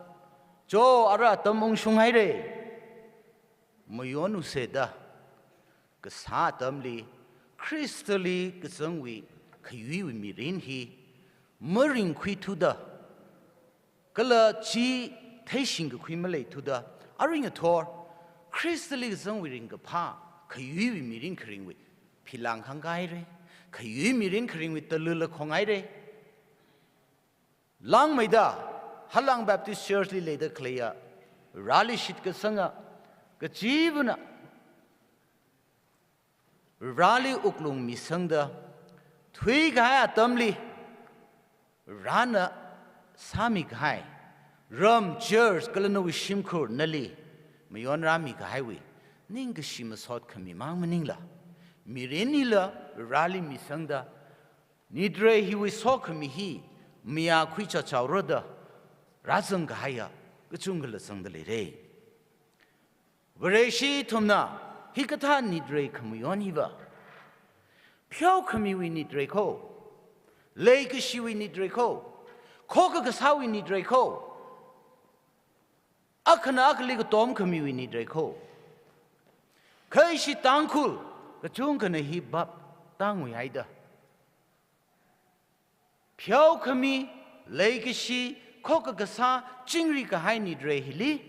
就阿拉当蒙熊海嘞，没有努些的，个沙当里。Crystally 个生为可以为米人去，没人会图的，个了只太新个会没来图的，而人个托 ，Crystally 个生为人个怕，可以为米人可认为皮浪康盖嘞，可以为米人可认为得了了空爱嘞，浪没的，Halang Baptist Church 里来的克莱呀，Rally shit 个生啊，个基本啊。Rally 乌克兰米生的，推开啊灯里，Rana 沙米开，Ram Cheers 格了那位辛苦那里，没有那米开位，那个什么说可米忙么宁了，米人你了 Rally 米生的，你这以为说可米hi，米呀亏着着热的，然生个还呀，个中个了生的嘞嘞，不认识他们呐。he kata ni dre kamiyon hiba pyo kamiwi ni dre ko lei kashiwi ni dre ko koka kasawi ni dre ko akana akli ko tom kamiwi ni dre ko kai shi tangkhul ka chung kana hi bab tangwi haida pyo kami lei kashi koka kasa jingri ka hai ni dre hili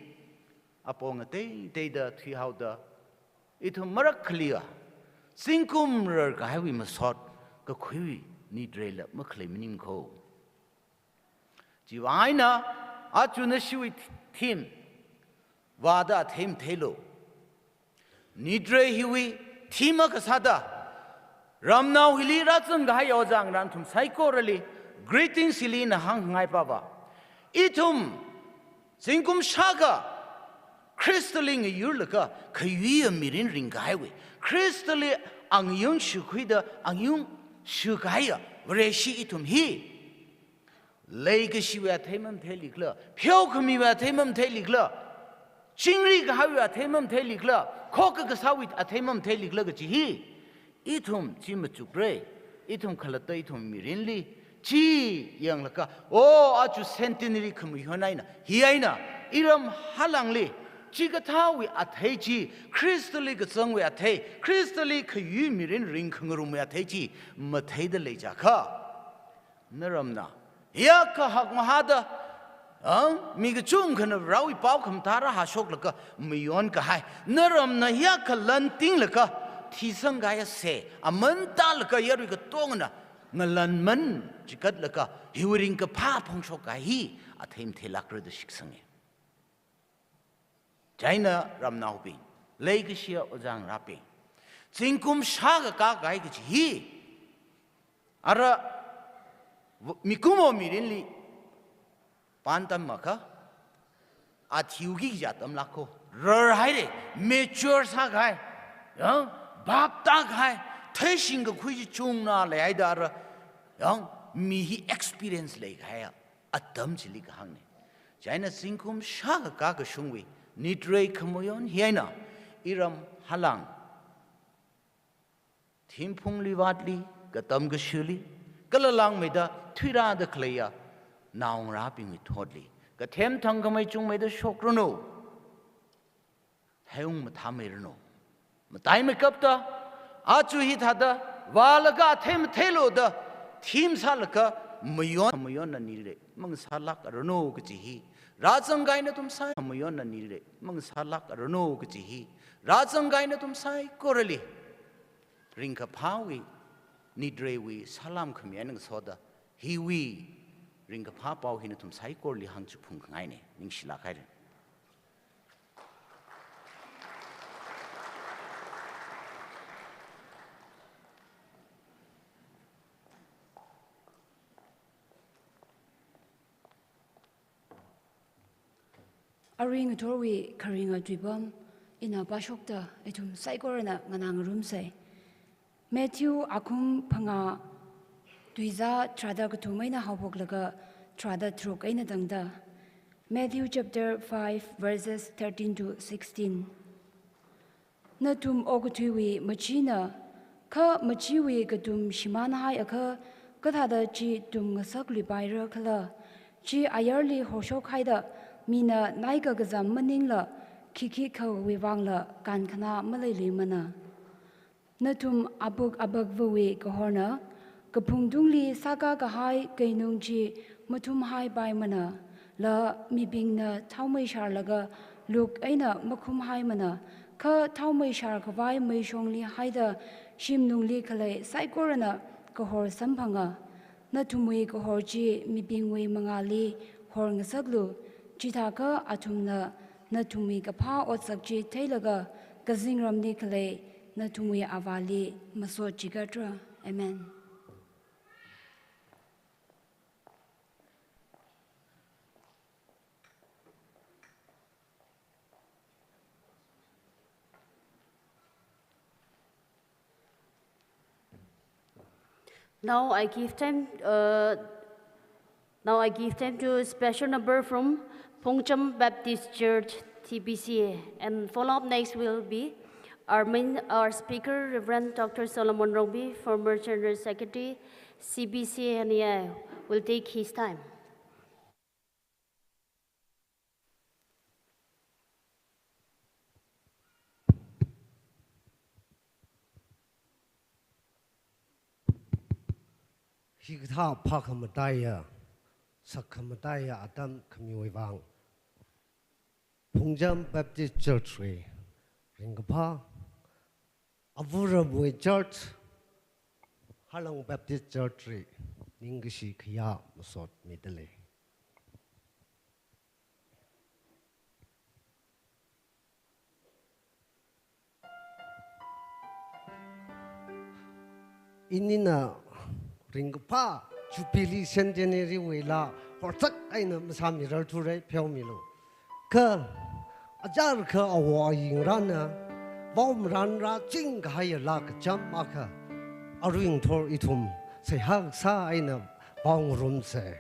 apong te da thi how da itu marak khlia singkum rar ka hai wi ma sot ka khui ni dre la ma khle minim ko jiwaina a chu na shui thim wada them thelo ni dre hiwi thima ka sada ramnau hili ratsam ga hai ojang ran thum psychorally greetings hili na hang ngai pa ba itum singkum shaga Crystalling a yurlaka, Kayuya mirin ring highway. Crystalli ang yung shukwida ang yung shukaya, Reshi itum he. Lake she at Hamam Telicla, Pyokami at Hamam Telicla, Chingri Gahawi at Hamam Telicla, Kokakasawit at Hamam Telicla he. Itum Chimachu Gray, Itum Kalatatum mirinli, Chi young laka, oh, Achu Centenary Kamihanaina, Hiaina, Iram Halangli. Chiga tawi ateji, crystally ga sangwe ate, crystally ka yu mirin ring kangarum ateji, matay de lejaka. Naramna, yaka hak mahada, miga chung kana rawi pau kam tara hashok laka, mayon ka hai, naramna yaka lanting laka, tisang gaya se, amanta laka yarwi ka tongna, ngalan man, chikat laka, hiwering ka pa pong shok hi, atem telakra de shiksange. China Ramnaupi, Lake Shia Ozang Rapi. Zinkum Shaga Gagai Hi Ara Mikumo Mirinli Pantam Maka at Yugi Jatam Lako, Rurhide, mature Sagai, Bab Dagai, Tashing a Kuichuna Laidara, young me experience like higher, a dumb chili hang. China Zinkum Shaga Gaga Shungwi. Nidre kamoyon hiena iram halang thimpung liwatli gatam gashuli kalalang meda thira da khleya naung ra ping mi thodli ka them thang kamai chung meda shokrono heung ma thamerno matai me kapta achu hi thada walaga them thelo da thim salaka mayon na nire mang salak arno gchi Rajang na tum sai mayon na nire mang salak arno gchi Rajang na tum sai korali ringka pawi nidrewi salam khmian soda hiwi ringka pa pau hin tum sai korli hang chu phung ngai ne ning shila kai Aring Torwi carrying a dribum in a bashokta, etum psychorana, Manang room say. Matthew akum phanga tuiza trada kutumaina hawboklaga trada thruk aina dangda. Matthew chapter 5 verses 13 to 16. Natum ogutui machina ka machiwi gatum shimana hai akha kathada chi tum ngasak lipaira khala chi ayarli hoshok haida mina naiga gazam maningla kiki khaw wiwangla kankhana malaili mana natum abuk abagwe kahorna kapungdungli saka kahai kainungji matum hai bai mana la mibingna thaumai sharlaga luk aina makhum hai mana kha thaumai shar khawai mai shongli haida shimnungli khalai saikorana kahor samphanga natumui kahorji mibingwe mangali hor ngasaglu chithaka athumna natumui kapha otsakji thailaga kazingramni khalai natumui avali maso chigatra. Amen. Now I give time to a special number from Pongcham Baptist Church, TBCA. And follow up next will be our speaker, Reverend Dr. Solomon Robi, former General Secretary, CBCA, and will take his time. Higtha Pakamataya, Sakamataya Adam Kamiwang, Pungjam Baptist Church, Ringapa, Avurabwe Church, Halang Baptist Church, Ningishi Kaya Masot Midale. Inina Ringpa, Jupili Centenary Wela, Hortak Aina Masamiral Ture, Piomilo. Ka Ajarka Awa Yingrana, Vom Ranra, Jing Haya Lak, Jam Maka, Aring Tor Itum, say Hag Sa Aina, Bong Rumse.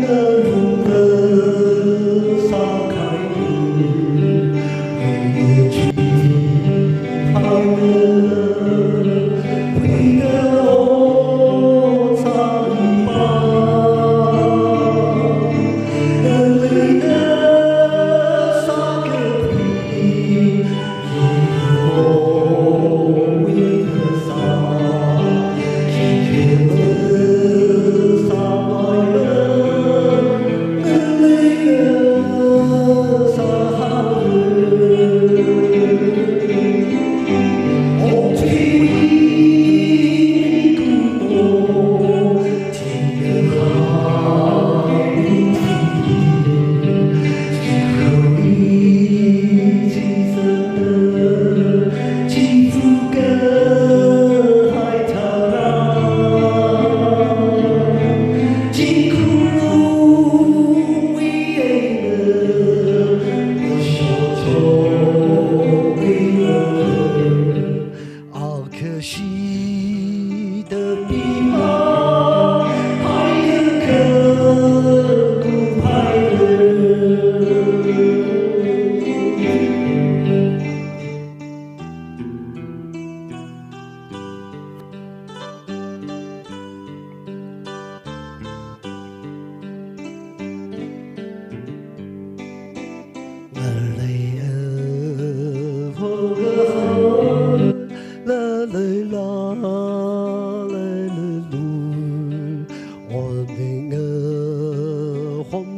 Love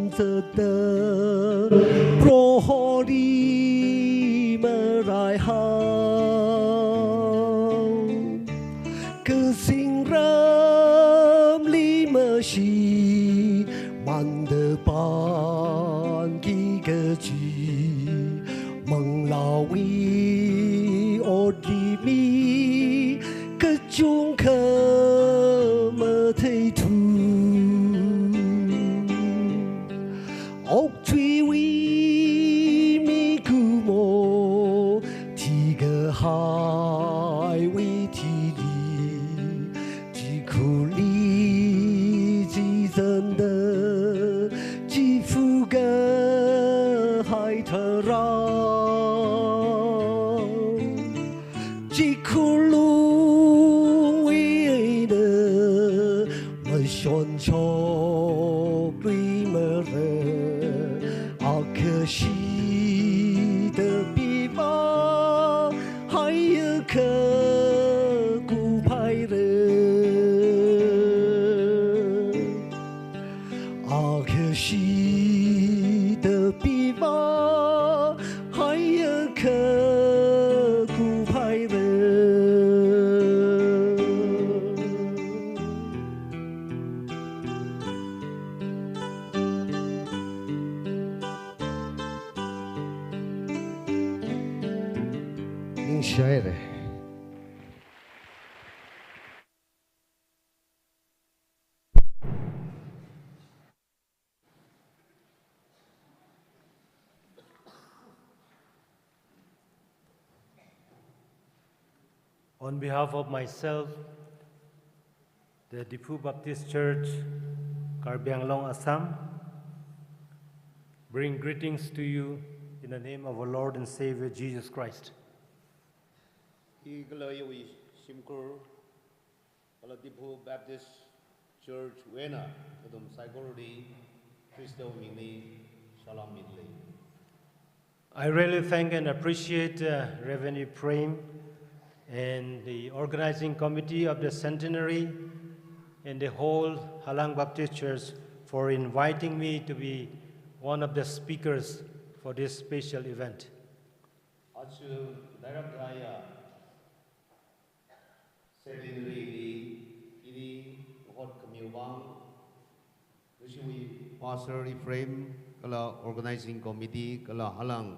着的罗里么来好，可心人里么西满的班几个句，蒙老威奥里米个中可么推图。追为咪古莫，提个海为提里，几苦里几真的，几副个海特拉，几苦路为的，么选错对么人。可惜的地方还有刻骨派人，可惜的地方还有刻骨派人。Shaire. On behalf of myself, the Dipu Baptist Church, Karbi Anglong, Assam, bring greetings to you in the name of our Lord and Savior Jesus Christ. Igalayawi Simkur, Alatipu Baptist Church, Wena, Adam Saigordi, Christo Mini, Shalom Midley. I really thank and appreciate Reverend Ephraim and the organizing committee of the Centenary and the whole Halang Baptist Church for inviting me to be one of the speakers for this special event. Pastor Ephraim, kala organizing committee, kala Halang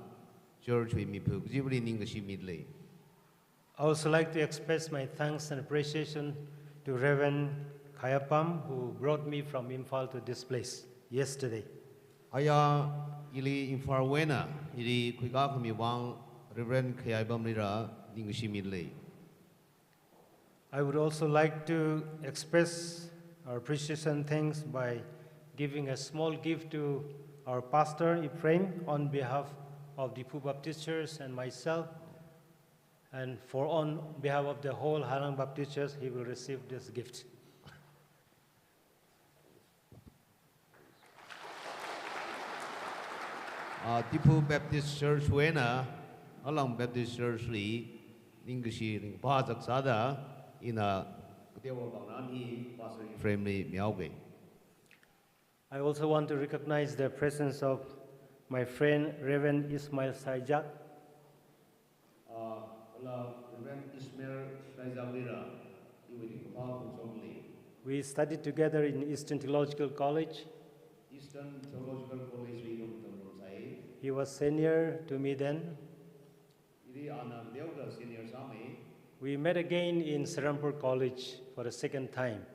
Church we mipuk jibri ningashi midley. I also like to express my thanks and appreciation to Reverend Kayapam, who brought me from Imphal to this place yesterday. Aya ili Imphal ili kuika kumiwang Reverend Kayapam nira ningashi midley. I would also like to express our appreciation and thanks by giving a small gift to our pastor Ephraim on behalf of the Dipu Baptist Church and myself, and for on behalf of the whole Halang Baptist Church, he will receive this gift. Dipu Baptist Church Wena, Halang Baptist Church li ningashi ning pazak sada ina kutewa bangnani Pastor Ephraim li miauge. I also want to recognize the presence of my friend Reverend Ismail Saijak. We studied together in Eastern Theological College. He was senior to me then. We met again in Serampur College for the second time.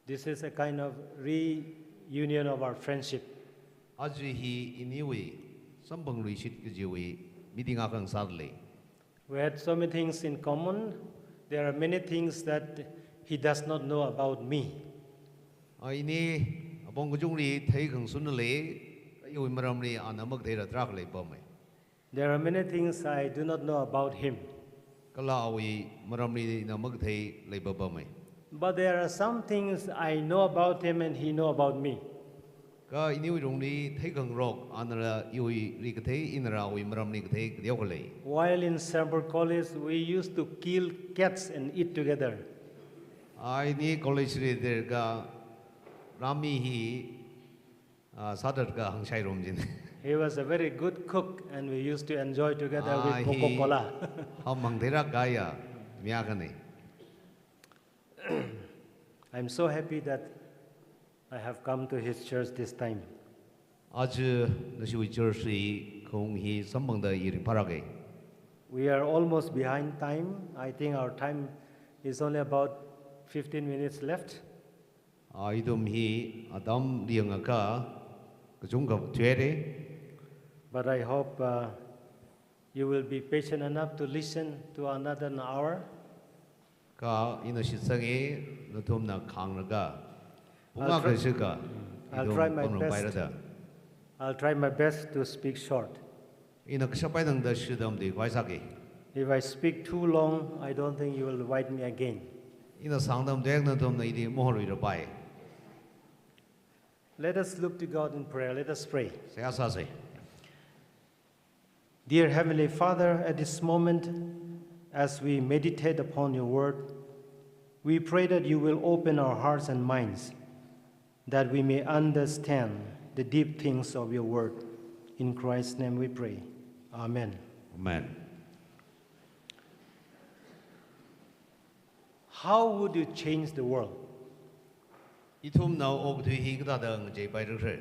This is a kind of reunion of our friendship. We had so many things in common. There are many things that he does not know about me. There are many things I do not know about him. But there are some things I know about him and he knows about me. While in Serampur College, we used to kill cats and eat together. I ni college there ga Rami hi sadar ga hangsai rom jin. He was a very good cook, and we used to enjoy together with Coca-Cola. How mangdera gaya miagane. I'm so happy that I have come to his church this time. Aj nasi church kong hi sambangda iri parage. We are almost behind time. I think our time is only about 15 minutes left. Idom hi adam liangaka kajungka tuere. But I hope you will be patient enough to listen to another hour. Ka ina shisange natum na kangraga. I'll Punga kasika. I'll try my best to speak short. Ina kasapai nang da shidam di kwaisake. If I speak too long, I don't think you will invite me again. Ina sangdam dek natum na idi mohori rapai. Let us look to God in prayer. Let us pray. Saya sase. Dear Heavenly Father, at this moment, as we meditate upon your word, we pray that you will open our hearts and minds, that we may understand the deep things of your word. In Christ's name we pray. Amen. Amen. How would you change the world? Itum now og tu hi gda dang je pai rse.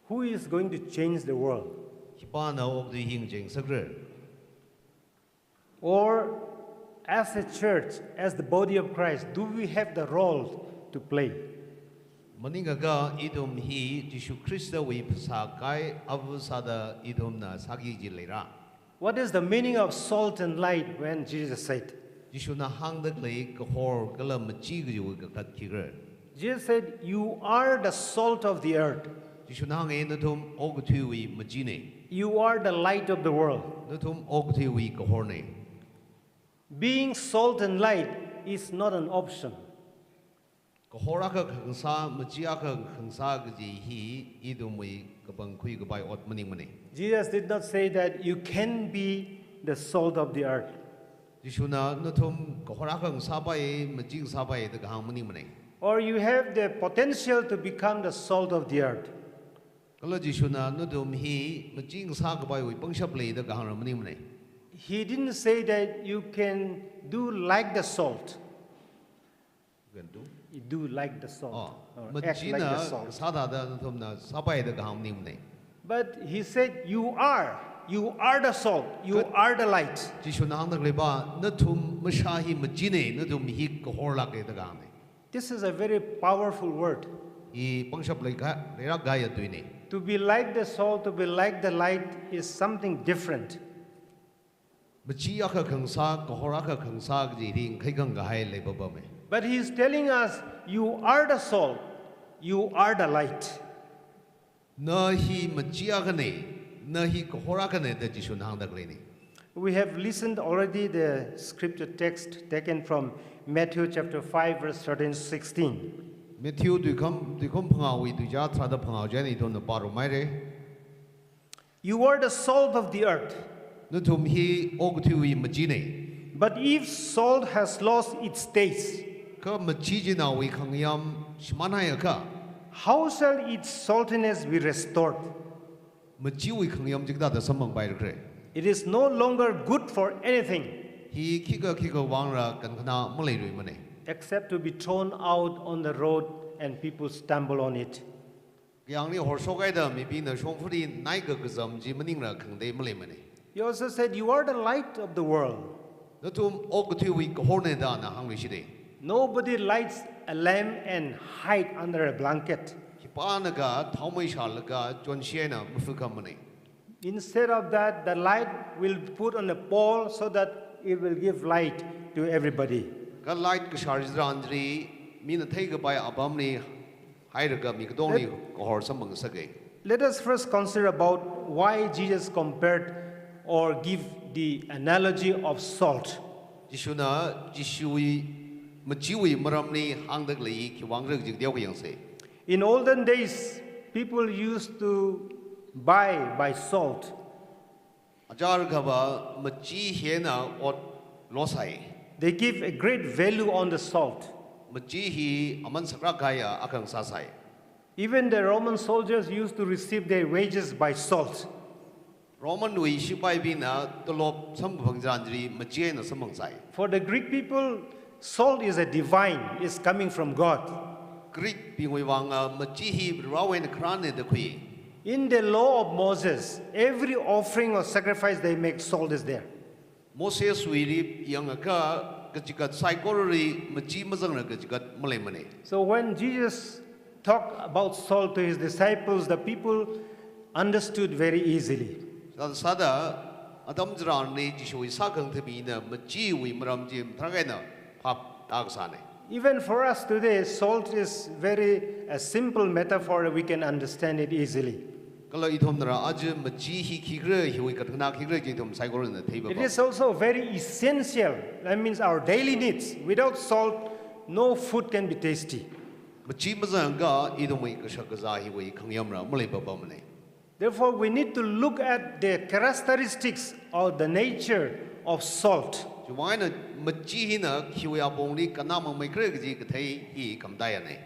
Who is going to change the world? Hipa now og tu hi jing sakre. Or as a church, as the body of Christ, do we have the role to play? Maninga ga idum hi Jisu Krista wi phasa kai avusada idum na sagi ji lera. What is the meaning of salt and light when Jesus said? Jisu na hang dak lei ka hor kala machi gi ju ka kat ki gre. Jesus said, "You are the salt of the earth. Jisu na hang na thum og tu wi maji ne. You are the light of the world." Na thum og tu wi ka hor ne. Being salt and light is not an option. Ka hora ka khangsa machi ka khangsa gi ji hi idum wi ka bang khui ka bai ot maning mane. Jesus did not say that you can be the salt of the earth. Jisu na thum ka hora ka khangsa bai maji sa bai da hang maning mane. Or you have the potential to become the salt of the earth. Kala Jisu na thum hi maji sa ka bai wi pangshap lei da hang maning mane. He didn't say that you can do like the salt. Can do. You do like the salt. Or act Maji like the na salt. sada da thum na sa bai da hang maning mane. But he said, you are the salt, you are the light. Jisu na hang dak lei ba na thum masha hi maji ne na thum hi ka hor la ke da hang ne. This is a very powerful word. I pangshap lei ka lera ga ya tu ne. To be like the salt, to be like the light is something different. Machi aka khangsa ka hor aka khangsa gi ring khai gang ga hai lei ba ba me. But he is telling us, you are the salt, you are the light. Na hi machi aka ne na hi ka hor aka ne da Jisu na hang dak lei ne. We have listened already the scripture text taken from Matthew chapter 5 verse 13 16. Matthew du kham phanga wi du ja thra da phanga ja ni thon na paro mai re. You are the salt of the earth. Na thum hi og thu wi maji ne. But if salt has lost its taste, Ka machi ji na wi khang yam shmana ya ka. how shall its saltiness be restored? Machi wi khang yam jigda da samang bai re. It is no longer good for anything Hi khika wang ra kan khana malai rui mane. except to be thrown out on the road and people stumble on it. Yang ni hor so gai da mi bi na shong phuri nai ga gazam ji maning ra khang dei malai mane. He also said, you are the light of the world. Na thum og thu wi ka hor ne da na hang wi shi de. Nobody lights a lamp and hide under a blanket. Hi pa na ga thau mai sha la ga chon shie na mfu kam mane. Instead of that, the light will be put on a pole so that it will give light to everybody. Ka light ka shar jran jri mi na thai ga bai abam ni hai ra ga mi ka dong ni ka hor sam bang sa ge. Let us first consider about why Jesus compared or give the analogy of salt. Jisu na Jisu wi machi wi maram ni hang dak lei ki wang rek jig deu ka yang se. In olden days, people used to buy salt. Ajar ga ba machi he na ot lo sai. they give a great value on the salt. Machi hi aman sakra kaya akang sasai. Even the Roman soldiers used to receive their wages by salt. Roman wi shipai bina tolop sambangjanjri machi na samangsai. For the Greek people, salt is a divine, it's coming from God. Greek pingwi wanga machi hi rawen krane de kui. In the law of Moses, every offering or sacrifice they make, salt is there. Moses wili yang ka kajikat psychology machi mazang na kajikat malay mane. So when Jesus talked about salt to his disciples, the people understood very easily. Sada adam jran ne jishui sakang thebi na machi wi maram jim thragai na pap tagsane. Even for us today, salt is very a simple metaphor, we can understand it easily. Kala itom nara aj machi hi khigre hiwi katna khigre jitom psychology na theiba. It is also very essential. That means our daily needs. Without salt, no food can be tasty. Machi mazang ga idomai kashakaza hiwi khangyamra malay baba mane. Therefore, we need to look at the characteristics or the nature of salt. Juwaina machi hina hiwi abongli kanama mai kre ji kathai hi kamdaya ne.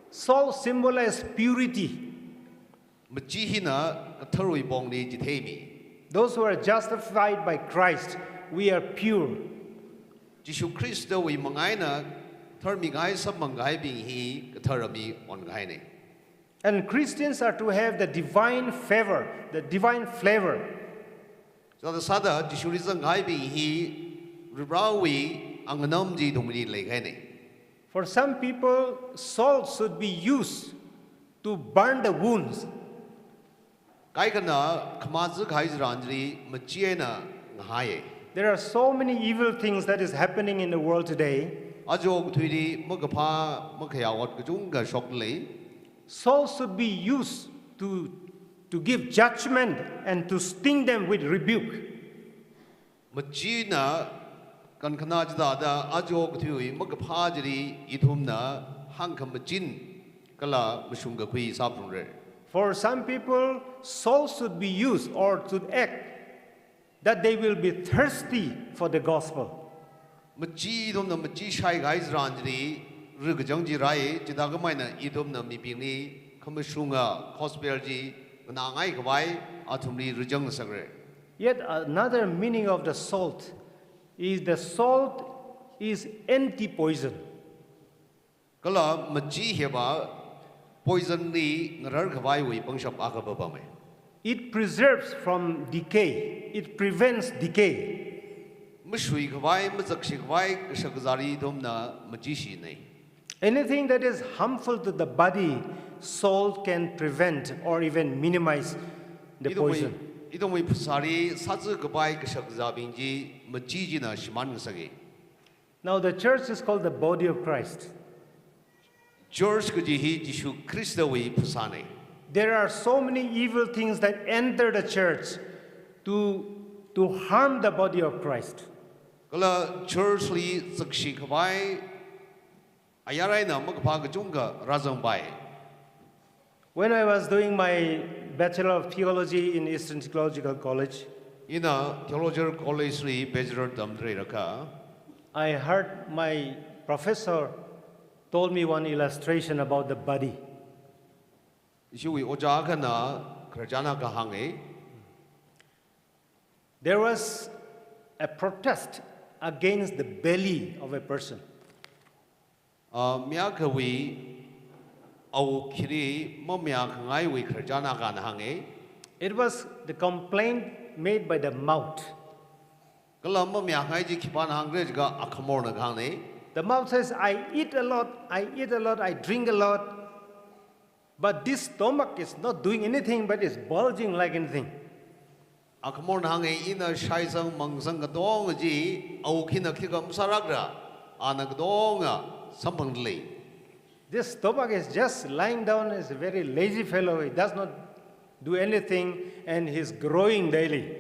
Salt symbolizes purity. Machi hina katharui bongli jithei mi. Those who are justified by Christ, we are pure. Jishu Christo wi mangai na tharmi gai samangai bing hi katharami on gai ne. And Christians are to have the divine favor, the divine flavor. Sada sada jishu rizang gai bing hi ribrawi anganam ji dumri le gai ne. For some people, salt should be used to burn the wounds. Kai kana khamazu gai zranjri machi na ngahaye. There are so many evil things that is happening in the world today. Ajog thuidi magapha makhayawat kajunga shoklei. Salt should be used to give judgment and to sting them with rebuke. Machi kan khana jada da ajog thui magapha jri idhumna hangkham machin kala mushunga khui saprung re. For some people, salt should be used or should act that they will be thirsty for the gospel. Machi idhumna machi shai gai zranjri rugajang ji rai jidagamai na idhumna mipingni khamashunga hospital ji na ngai khwai athumri rujang sagre. Yet another meaning of the salt is the salt is anti-poison. Kala machi heba poison ni ngarar khwai wi pangshap akaba ba mai. It preserves from decay. It prevents decay. Mishui khwai mazakshi khwai kashakzari idhumna machi shi nei. Anything that is harmful to the body, salt can prevent or even minimize the poison. Idomoi pusari sazu khwai kashakza bingji machi ji na shiman sage. Now the church is called the body of Christ. Church kuji hi Jishu Christo wi pusane. There are so many evil things that enter the church to harm the body of Christ. Kala church li zakshi khwai ayarai na magpha kajunga razang bai. When I was doing my Bachelor of Theology in Eastern Theological College, Ina theological college li bachelor damdre raka. I heard my professor told me one illustration about the body. Ishui oja kana krajana ka hange. There was a protest against the belly of a person. Miakawi au kiri mamyak ngai wi krajana ka hange. It was the complaint made by the mouth. Kala mamyak ngai ji khipan hangre ga akhamor na gangne. The mouth says, I eat a lot, I drink a lot. But this stomach is not doing anything, but is bulging like anything. Akhamor na hange ina shaisang mangsang gadong ji au khina khigam saragra anagadong sampangli. This stomach is just lying down, is a very lazy fellow. He does not do anything and he's growing daily.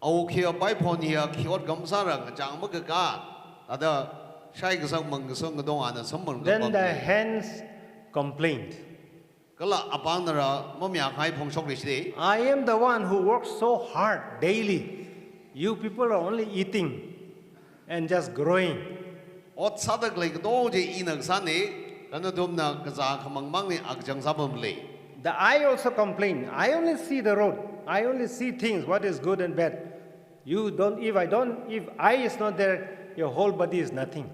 Au khia bai phon hia khiot gam sarang chang ma ka ada shai gasang mangsang gadong ana sampang. Then the hands complained. Kala apanara mamya khai phong sok ni. I am the one who works so hard daily. You people are only eating. and just growing. ot sadak lei do je inak sane kana domna kaza khamang mang ni akjang sabam le. The eye also complain. I only see the road. I only see things, what is good and bad. You don't, if eye is not there, your whole body is nothing.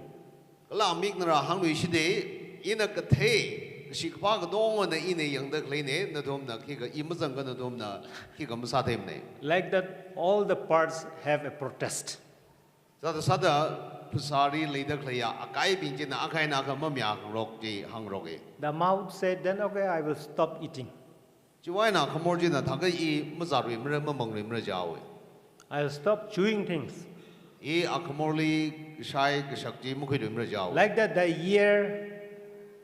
Kala mik nara hang lui shide inak ka the shikpa ka dong na ine yang da klei ne na domna ki ka imazang ka na domna ki ka masa them ne. Like that, all the parts have a protest. Sada pusari leader klei ya akai bin je na akai na ka mamya rok ji hang rok e. The mouth said, then okay, I will stop eating. Jiwai na khamor je na thaka I mazarui mre mamang ri mre jawe. I will stop chewing things. E akamorli shai kashakji mukhi ri mre jawe. Like that, the ear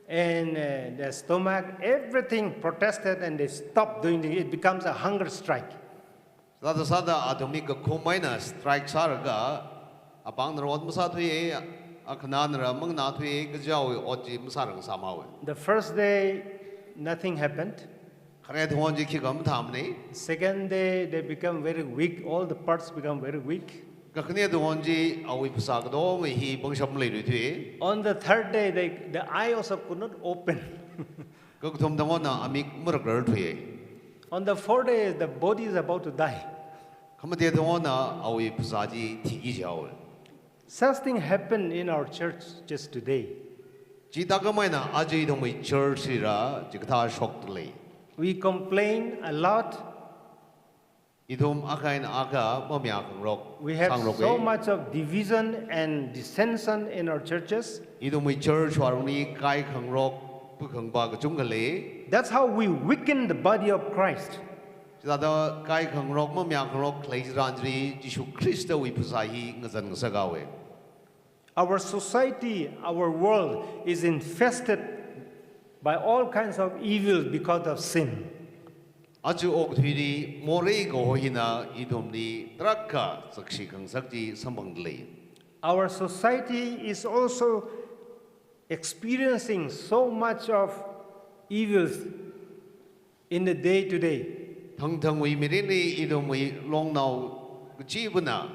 and the stomach, everything protested and they stopped doing it. It becomes a hunger strike. Sada atomik ka khomai na strike saraga apang na rod masa thui akna na mang na thui ka jawe oji masarang samawe. The first day, nothing happened. Khare thon ji ki gam tham ne. Second day, they become very weak. All the parts become very weak. Kakne thon ji awi pasa ka do ngi hi bangsham le ri thui. On the third day, the eye also could not open. Kak thom dang na amik murak rar thui. On the fourth day, the body is about to die. Khamate thon na awi pasa ji thigi jawe. Such thing happened in our church just today. Ji ta ka mai na aji thong mai church ra ji ka shok le. We complain a lot. Idom akai na aka mamya khang rok. We have so much of division and dissension in our churches. Idom mai church waruni kai khang rok pu khang ba ka chung ka le. That's how we weaken the body of Christ. Sada kai khang rok mamya khang rok klei ranjri Jisu Christa wi phusai hi ngazan ngasagawe. Our society, our world is infested by all kinds of evils because of sin. Achu ok thiri more go hina idom ni trakka sakshi khang sakji sambang le. Our society is also experiencing so much of evils in the day to day. Thang thang wi mere ni idom wi long nau chi buna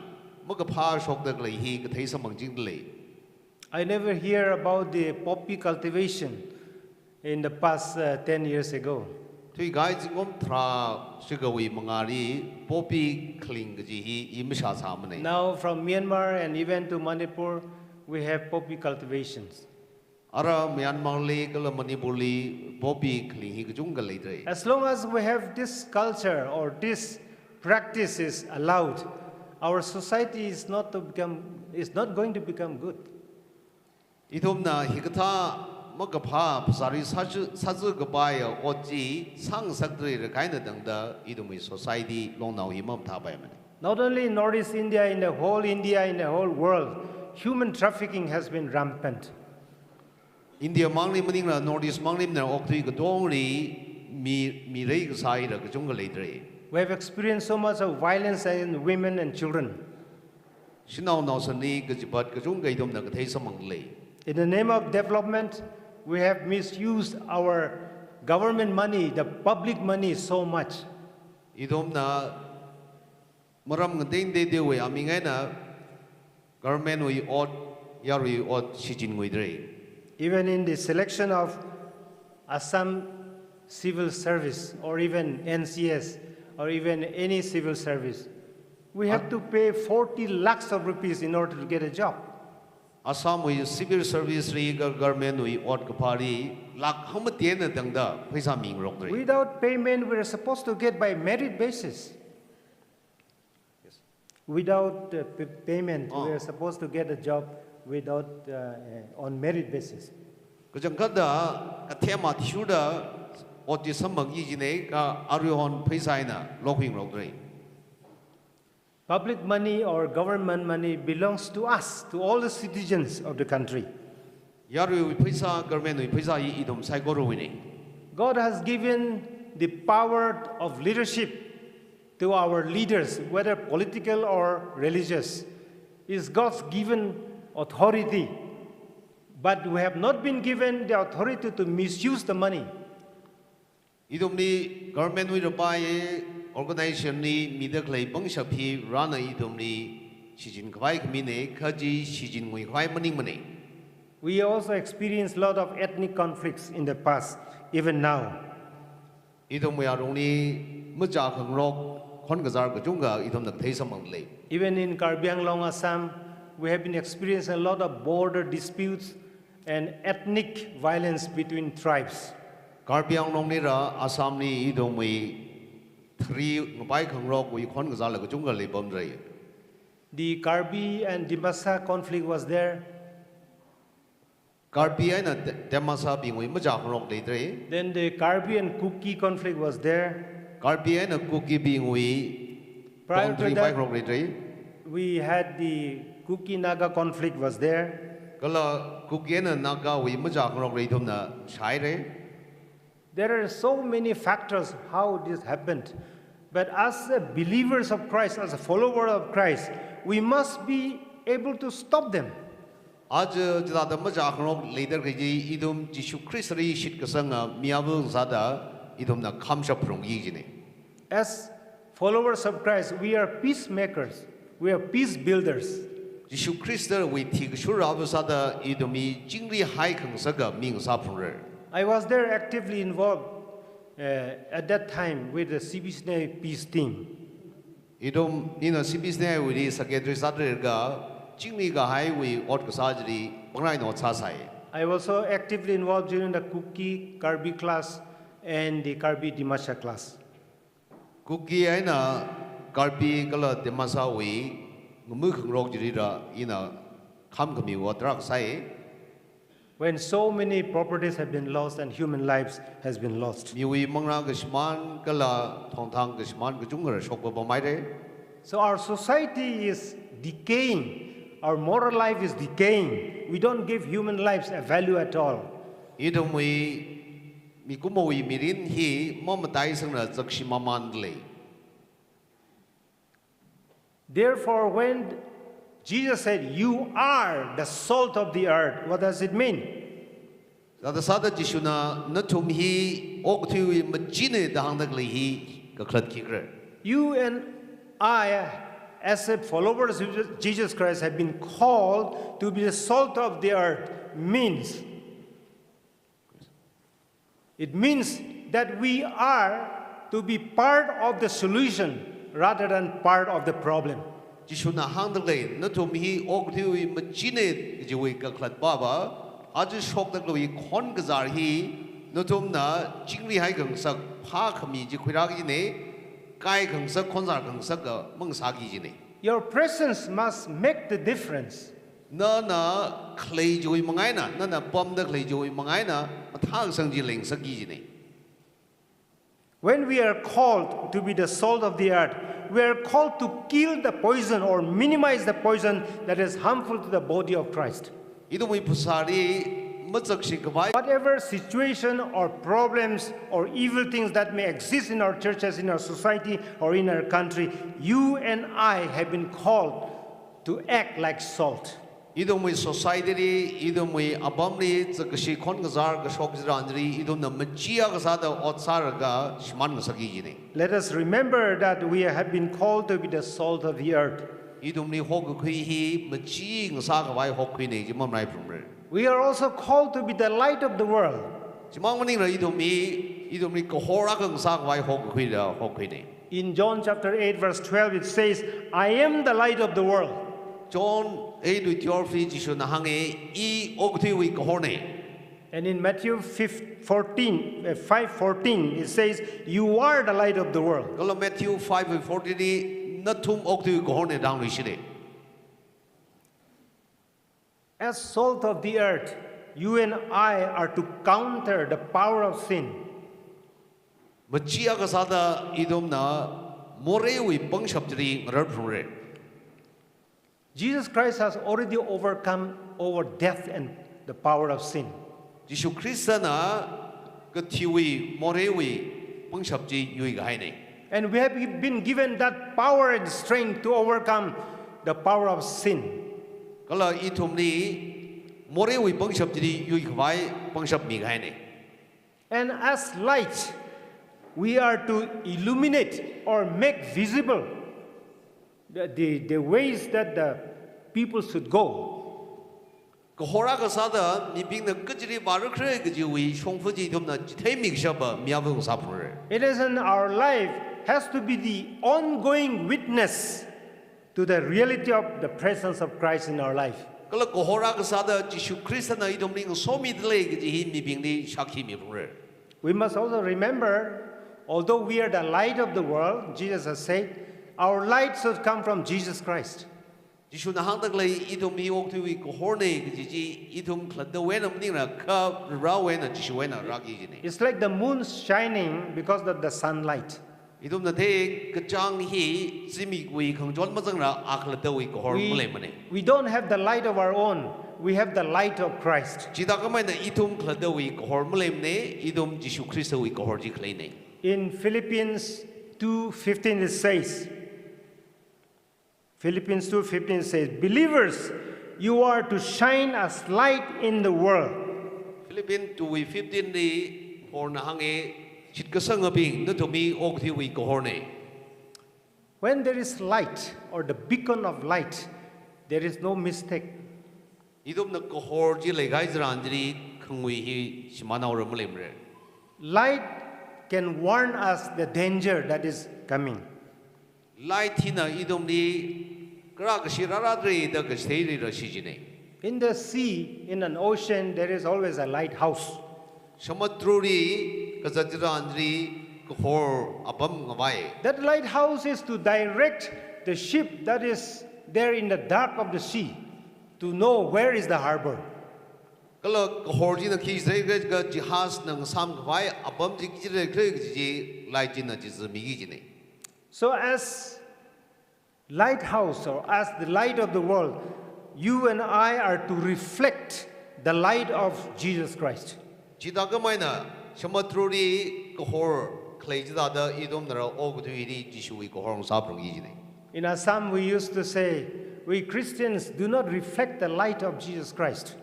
maka pha shok dak le hi ka thai sambang jing le. I never hear about the poppy cultivation in the past 10 years ago. Tui gai jingom thra sigawi mangari popi kling ji hi imsha samane. Now from Myanmar and even to Manipur, we have poppy cultivations. Ara Myanmar le kala Manipur le popi kling hi kajung ka le dre. As long as we have this culture or this practice is allowed, our society is not going to become good. Idom na hikatha magapha pasari saju gabaya oji sang sakdre re kaina dangda idumi society long now himam tha bai mane. Not only in Northeast India, in the whole world, human trafficking has been rampant. India mangli maning na Northeast mangli na oktui ka dongri mi rei ka sai ra ka chung ka le dre. We have experienced so much of violence in women and children. Sinaw naw sani ka jibat ka chung ka idom na ka thai samang le. In the name of development, we have misused our government money, the public money so much. Idom na maram ngdeng de we amingai na government we ought yarui ought shijin ngui dre. Even in the selection of Assam civil service or even NCS or even any civil service, we have to pay 40 lakhs of rupees in order to get a job. Assam we civil service re government we ought kapari lak hamatien na dangda paisa ming rok dre. Without payment, we are supposed to get by merit basis. Yes. Without payment, we are supposed to get a job without on merit basis. Kajang kada kathema thiuda oti samang yi jine ka aryhon paisa na loking rok dre. Public money or government money belongs to us, to all the citizens of the country. Yaru paisa government we paisa yi idom sai goro wini. God has given the power of leadership to our leaders, whether political or religious. Is God's given authority, but we have not been given the authority to misuse the money. Idom ni government we rabai organization ni midak lay bang shapi rana idom ni shijin kwai kmine khaji shijin ngui kwai maning mane. We also experienced a lot of ethnic conflicts in the past, even now. Idom we are only muja khangrok khon gazar ka junga idom nak thei samang le. Even in Karbi Anglong, Assam, we have been experiencing a lot of border disputes and ethnic violence between tribes. Karbi Anglong ni ra Assam ni idom we three ngapai khangrok we khon gazar la ka junga le bom rai. The Karbi and Dimasa conflict was there. Karbi ay na Demasa bingui muja khangrok le tre. Then the Karbi and Kuki conflict was there. Karbi ay na Kuki bingui Prior to that, khangrok le tre. we had the Kuki Naga conflict was there. Kala Kuki na naga we muja khangrok le idom na shai re. There are so many factors how this happened. But as believers of Christ, as a follower of Christ, we must be able to stop them. आज जदा दम जाखनो leather के जी इदम जिशु क्रिस्त री shit कसंग मियाबु जादा इदम ना खामशा फुरंग यिजिने. As followers of Christ, we are peacemakers. We are peace builders. जिशु क्रिस्त वे ठीक शुराबु जादा इदमी जिंगरी हाई खंगसगा मिंग साफुरे. I was there actively involved at that time with the CBC peace team. इदम निना CBC वे secretary सादरेगा जिंगरी का हाई वे और कसाजरी बंगराई no छासाई. I was also actively involved during the Kuki Karbi class and the Karbi Dimasha class. Kuki ay na Karbi kala Demasa way ngmu khangrok jiri ra ina kham kami watrak sai. When so many properties have been lost and human lives has been lost. Miwi mangra gishman kala thongthang gishman gujungar shokpa bamai re. So our society is decaying. Our moral life is decaying. We don't give human lives a value at all. Idom we mikumo we mirin hi mamatai sangna zakshi mamandle. Therefore, when Jesus said, "You are the salt of the earth," what does it mean? Sada sada jishuna natum hi oktu majine dahangdagli hi kaklat kikre. You and I, as a followers of Jesus Christ, have been called to be the salt of the earth. It means that we are to be part of the solution rather than part of the problem. Jishuna hangdagle natum hi oktu majine jiwi kaklat baba aju shokdagli khon gazar hi natum na jingri hai gangsak pha khami ji khiragi ne kai gangsak khonzar gangsak ga mangsagi ji ne. Your presence must make the difference. Na clay joy mangaina na bom da clay joy mangaina mathang sangji leng sagi ji ne. When we are called to be the salt of the earth, we are called to kill the poison or minimize the poison that is harmful to the body of Christ. Idumui pusari Whatever situation or problems or evil things that may exist in our churches, in our society, or in our country, you and I have been called to act like salt. Idumui society, idumui abamli zakashi khon gazar ga shok jiranjri idum na machia ga sada otsar ga shman ga sagi ji ne. Let us remember that we have been called to be the salt of the earth. Idumni hok khui hi machi ga sa ga wai hok khui ne ji mam rai prum. We are also called to be the light of the world. In John chapter 8 verse 12 it says, "I am the light of the world." John 8:12 And in Matthew 5:14 it says, "You are the light of the world." Matthew 5:14 natum oktu kohone dang rishide. As salt of the earth, you and I are to counter the power of sin. Machia ga sada idom na morewi pangshapjri ngar phre. Jesus Christ has already overcome over death and the power of sin. Jishu Krista na ga thiwi morewi pangshapji yui ga hai nei. And we have been given that power and strength to overcome the power of sin. Kala itumni morewi pangshapjri yui khwai pangshap mi ga hai nei. And as light, we are to illuminate or make visible the ways that the people should go. Kohora kasada mi bing na kajri baru kre kaji wi shongfu ji thum na jithai mi shaba miya bu sapur. It is in our life has to be the ongoing witness to the reality of the presence of Christ in our life. Kala kohora kasada Jishu Christ na idom ling so mi dle kaji hi mi bing ni shakhi mi pur. We must also remember, although we are the light of the world, Jesus has said, our light should come from Jesus Christ. Jishu na hang tak lay idom mi ok tu wi kohor ne kaji ji idom klada wen am ning na ka ra wen na Jishu wen na raki ji ne. It's like the moon shining because of the sunlight. Idom na the kachang hi simi wi khang jon ma jang ra aklada wi kohor mle mane. We don't have the light of our own. We have the light of Christ. Jida kamay na idom klada wi kohor mle mne idom Jishu Christ wi kohor ji klay ne. In Philippians 2:15 it says, Philippians 2:15 says, believers, you are to shine as light in the world. Philippines 2:15 ni or na hange chit ka sang bing na to mi ok thi wi ko horne. When there is light or the beacon of light, there is no mistake. Idom na ko hor ji le gai zran ji khang wi hi simana or mle mre. Light can warn us the danger that is coming. Light thi na idom ni kra ka shi ra ra dre da ka sei ri ra shi ji ne. In the sea, in an ocean, there is always a lighthouse. Samadruri ka zran ji ko hor apam ngawai. That lighthouse is to direct the ship that is there in the dark of the sea to know where is the harbor. Kala ko hor ji na ki sei ga jihaz nang sam ngawai apam ji ji re kre ji light ji na ji mi gi ji ne. So as lighthouse or as the light of the world, you and I are to reflect the light of Jesus Christ. Chidagamina, Shamatruri, Kohor, Clajada, Idom, Ogudi, Jishui, Kohor, Saprum, Yijini. In Assam, we used to say, we Christians do not reflect the light of Jesus Christ.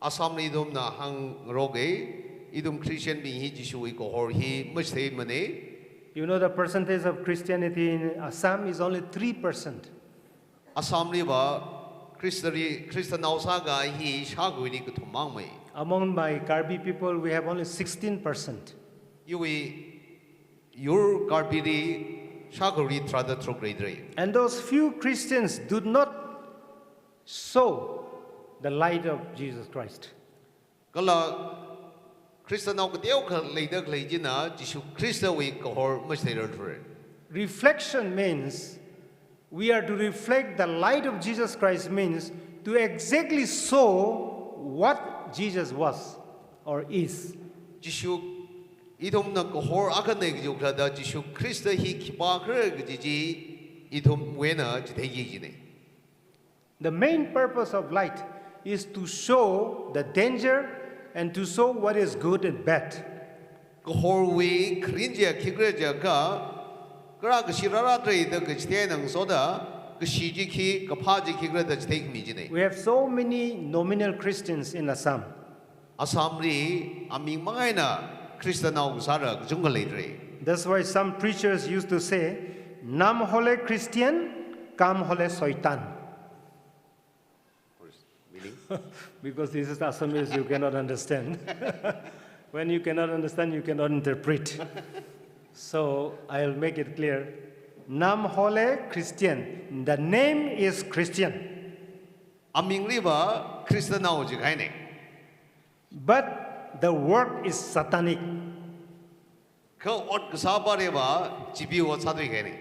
Assam Idom na hang roge, Idom Christian being Jishui, Kohor, he must say money. You know, the percentage of Christianity in Assam is only 3%. Assam Riva, Christian Ausaga, he shagui to Mangme. Among my Karbi people, we have only 16%. Your Karbi shaguri trada trogredre. And those few Christians do not show the light of Jesus Christ. Kala Christian Ogdeo later Glagina, Jishu Christa we cohort much later. Reflection means we are to reflect the light of Jesus Christ, means to exactly show what Jesus was or is. Jishu idom na cohort akanek juklada Jishu Christa he kibakre giji idom wena jitegi. The main purpose of light is to show the danger and to show what is good and bad. Cohorwe cringia kigreja ka Krak Shirara trade the Gestian and Soda, Gashiji, Kapaji Kigra that take me. We have so many nominal Christians in Assam. Assembly, Ami Mina, Christian Sara, Jungle. That's why some preachers used to say, Nam hole Christian, kam hole Soitan. Because this is Assamese, you cannot understand. When you cannot understand, you cannot interpret. So I'll make it clear. Nam hole Christian. The name is Christian. Aming river Christian now jikaine. But the work is satanic. Ko ot ksaba river chibi what sadri.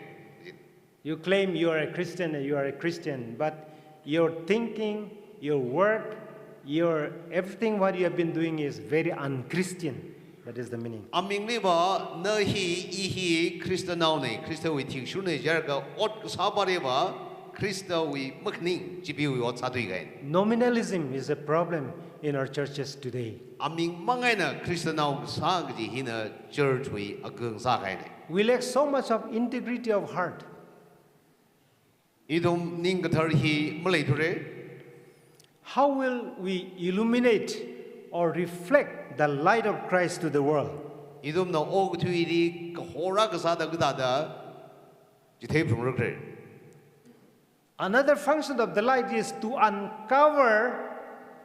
You claim you are a Christian and you are a Christian, but your thinking, your work, your everything what you have been doing is very unchristian. That is the meaning. Aming river no he Christian now ne Christian we think shune jarga ot ksaba river Christian we makning chibi we what sadri. Nominalism is a problem in our churches today. Aming mangaina Christian now sagji hina church we agung sakaine. We lack so much of integrity of heart. Idom ningathar hi malay ture. How will we illuminate or reflect the light of Christ to the world? Idom na og tuiri kahora kasada gudada jithe prumrukre. Another function of the light is to uncover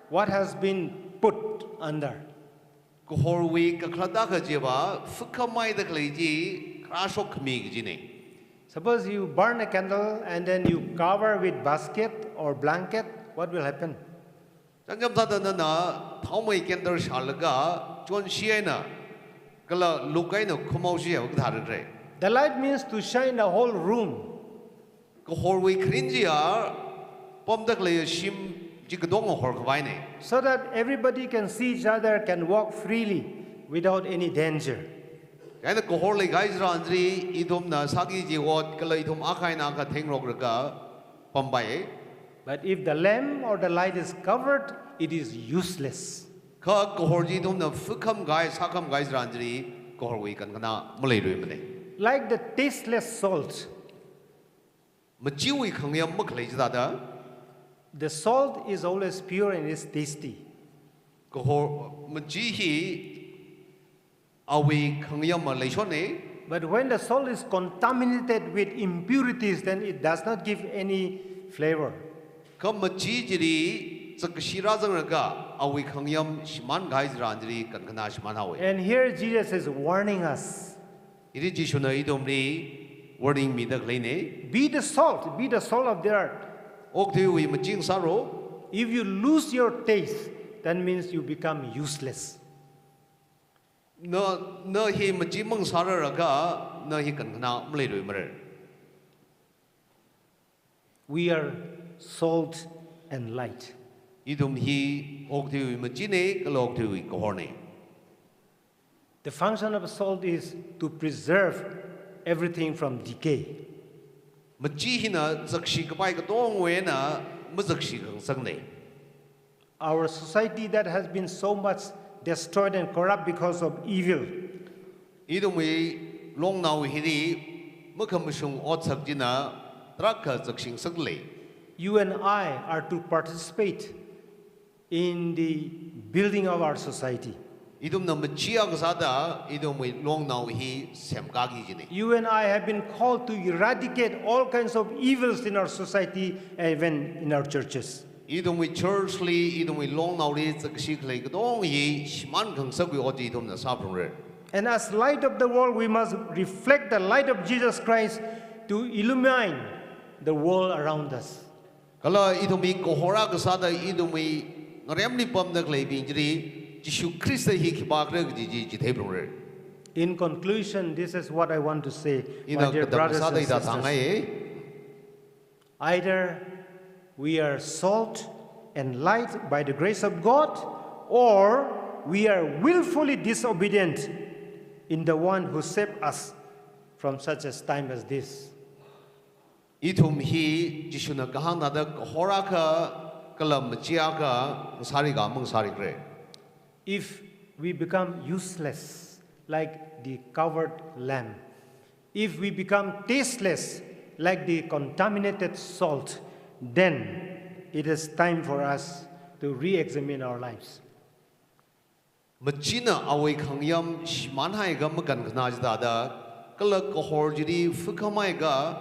what has been put under. Kohorwi kaklada kajiba fukamai the kleji krashok migjine. Suppose you burn a candle and then you cover with basket or blanket, what will happen? Janjam tada na thomai kendar shalaga John Shiena kala lukai no kumoshi avdharre. The light means to shine the whole room. Kohorwi krinjia pom the klay shim jikdong horkwaine. So that everybody can see each other, can walk freely without any danger. Kaya kohorli guys randri idom na sagi jiwot kala idom akai na ka thengrograga pambaye. But if the lamp or the light is covered, it is useless. Ka kohorji idom na fukam guys sakam guys randri kohorwi kan kana mulai ruimane. Like the tasteless salt. Majiwi kangyam maklay jada. The salt is always pure and is tasty. Kohor majihi awi kangyam malayshone. But when the salt is contaminated with impurities, then it does not give any flavor. Kam majijiri sakshira zangraga awi kangyam shiman guys randri kan kana shiman hawe. And here Jesus is warning us. Iri jishuna idomri warning me the klane. Be the salt of the earth. Oktiwi majing saro. If you lose your taste, that means you become useless. No he majimang sararaga no he kan kana mulai ruimare. We are salt and light. Idom hi oktiwi majine kaloktiwi kohorne. The function of salt is to preserve everything from decay. Majihina zakshi kapai katong wena mazakshi kang sangne. Our society that has been so much destroyed and corrupt because of evil. Idomwe long now hiri makamusung otsak jina traka zakshing sangle. You and I are to participate in the building of our society. Idom na machia kasada idomwe long now hi semkagi jine. You and I have been called to eradicate all kinds of evils in our society and even in our churches. Idomwe churchly idomwe long now ri zakshi klay katong hi shiman kang sakwi oji idom na saprungre. And as light of the world, we must reflect the light of Jesus Christ to illumine the world around us. Kala idomi kohora kasada idomwe ngaremni pam na klay binjri Jishu Christ hi kibakre ji jitebrungre. In conclusion, this is what I want to say, my dear brothers and sisters. Either we are salt and light by the grace of God, or we are willfully disobedient in the one who saved us from such a time as this. Itum hi jishuna kahana da horaka kalam chiaka sariga mung sarigre. If we become useless like the covered lamp, if we become tasteless like the contaminated salt, then it is time for us to re-examine our lives. Machina away kangyam shmanhai gam kan knajda da kala kohor jiri fukamai ga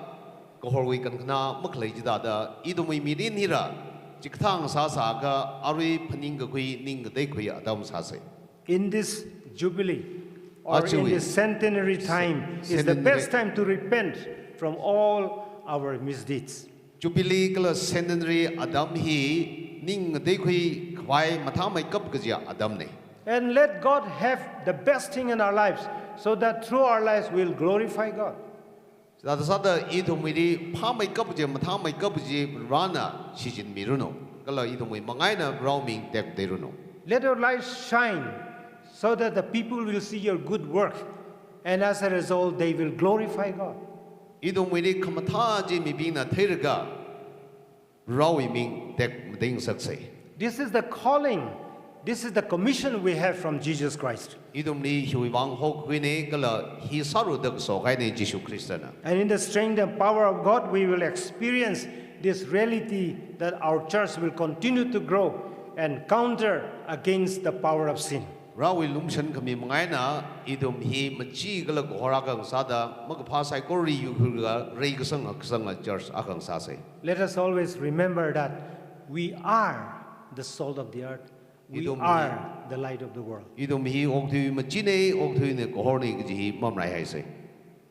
kohor we kan kna maklai jida da idumi midin hira jikthang sa sa ga ari phaning ga kui ning dei kui adam sa se. In this jubilee or in this centenary time is the best time to repent from all our misdeeds. Jubilee kala centenary adam hi ning dei kui khwai mathamai kap gja adam ne. And let God have the best thing in our lives so that through our lives we'll glorify God. Sada idumiri phamai kap je mathamai kap je rana shijin miruno kala idumai mangai na roaming tek deruno. Let your light shine so that the people will see your good work, and as a result they will glorify God. Idumiri kamatha je mi bina therga roaming tek ding sakse. This is the calling. This is the commission we have from Jesus Christ. And in the strength and power of God, we will experience this reality that our church will continue to grow and counter against the power of sin. Rawi lumshan kami mangaina idum hi machi galak horakang sada magpa saikori yukurga reigasang aksang church akang sase. Let us always remember that we are the salt of the earth. We Idom are the light of the world. Idum hi ogthu machine ogthu ne kohorni gi mamrai haise.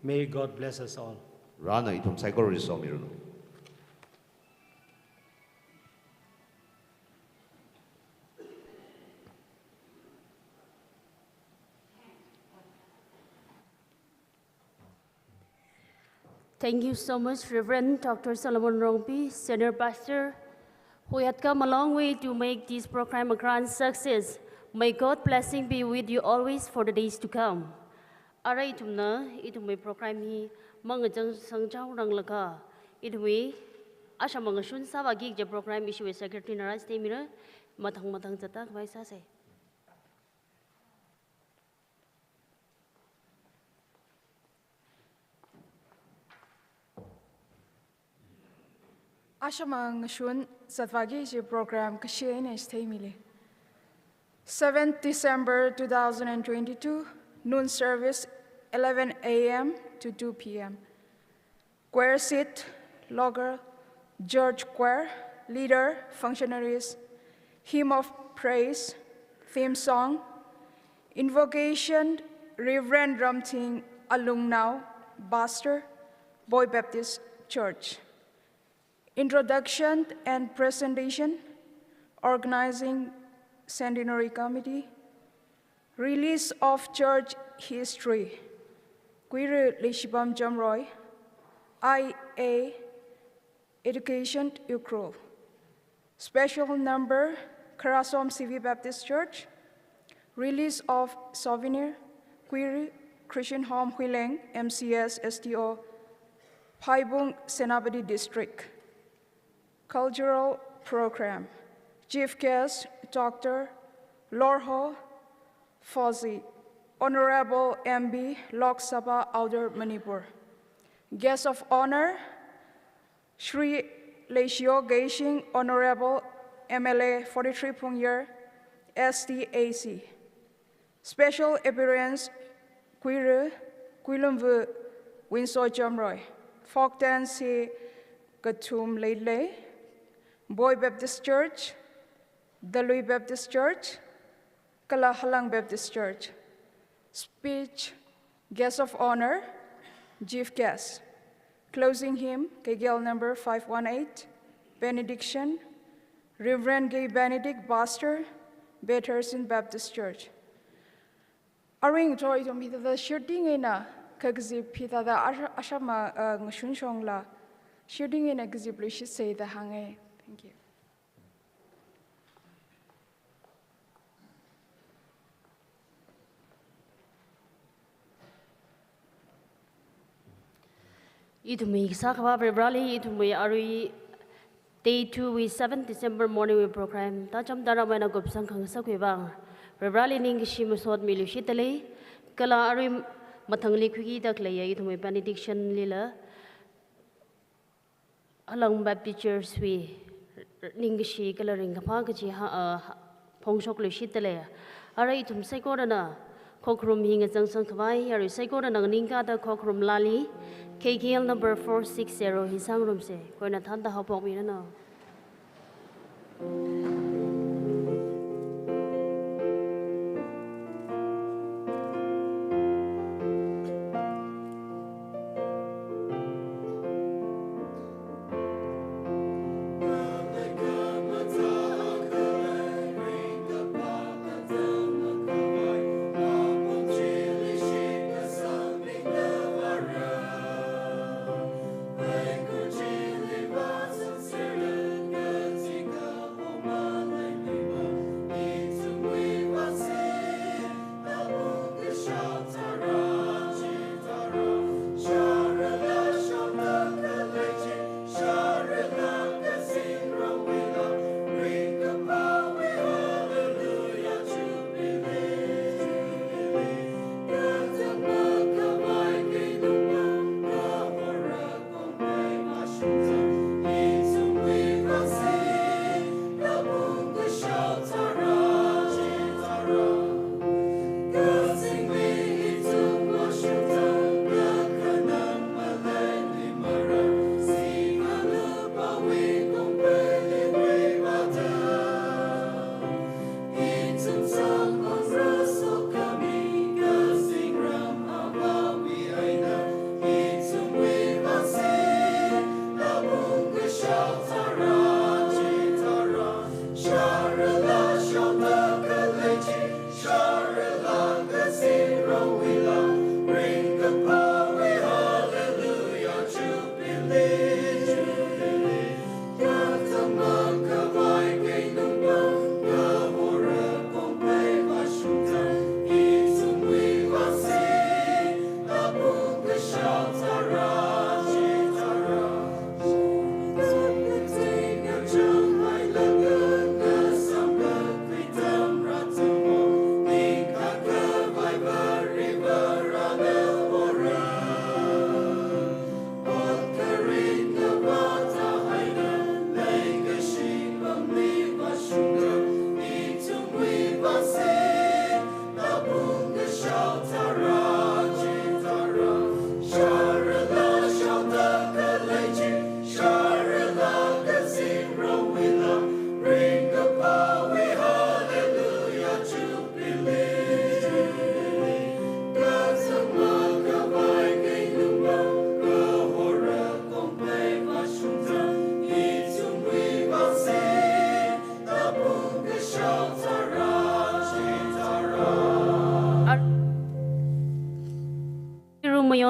May God bless us all. Rana idum saikori somirno. Thank you so much, Reverend Dr. Solomon Rongpi, Senior Pastor, who had come a long way to make this program a grand success. May God blessing be with you always for the days to come. Aray itumna itumay program hi mga jang sangjao rang laka itumay asa mga shun sa wagi je program issue secretary naraj temira matang jata kbai sa se. Ashamang Shun Satvagi program Kashin Estamili. 7th December 2022, noon service 11 a.m. to 2 p.m. Choir seat, logger, George Choir, leader, functionaries, hymn of praise, theme song, invocation, Reverend Ramting Alungnau, Pastor, Boy Baptist Church. Introduction and presentation, organizing Centenary Committee, release of church history, Queer Lishibam Jamroy, IA, Education Ukraine, special number, Karasom CV Baptist Church, release of souvenir, Queer Christian Home Halang, MCS STO, Paibung Senabadi District. Cultural program, Chief Guest, Dr. Lorho Fauzi, Honorable MB, Lok Sabha, Outer Manipur. Guest of honor, Shri Leishio Geishing, Honorable MLA 43 Pungyar, STAC. Special appearance, Quilumvu Winsor Jamroy. Folk dance, Gatum Leile. Boy Baptist Church, Dalui Baptist Church, Halang Baptist Church. Speech, guest of honor, chief guest. Closing hymn, KGL number 518, benediction, Reverend Gay Benedict, Pastor, Betterson Baptist Church. Aring toy to me the shooting in a kagzi pita the ashama ngshun shongla, shooting in a gazibli say the hange. Thank you. Itumi sakwa Bebrali itumi ari day 2 we 7 December morning we program tacham daramana gopsang khang sakwebang Bebrali ning shimusod milushitale kala ari mathangli khigi dak laya itumi benediction lila Halang Baptist Church we Ningishi coloring Kapakachi Pongshok Lushitale. Aray tum Sekorana, Kokrum Hing as Zang Kawai, or Sekorana Ninka the Kokrum Lali, KKL number 460, his sangrum say, Kwanatanda Hopok Mirano. Hãy subscribe cho kênh Ghiền Mì Gõ để không bỏ lỡ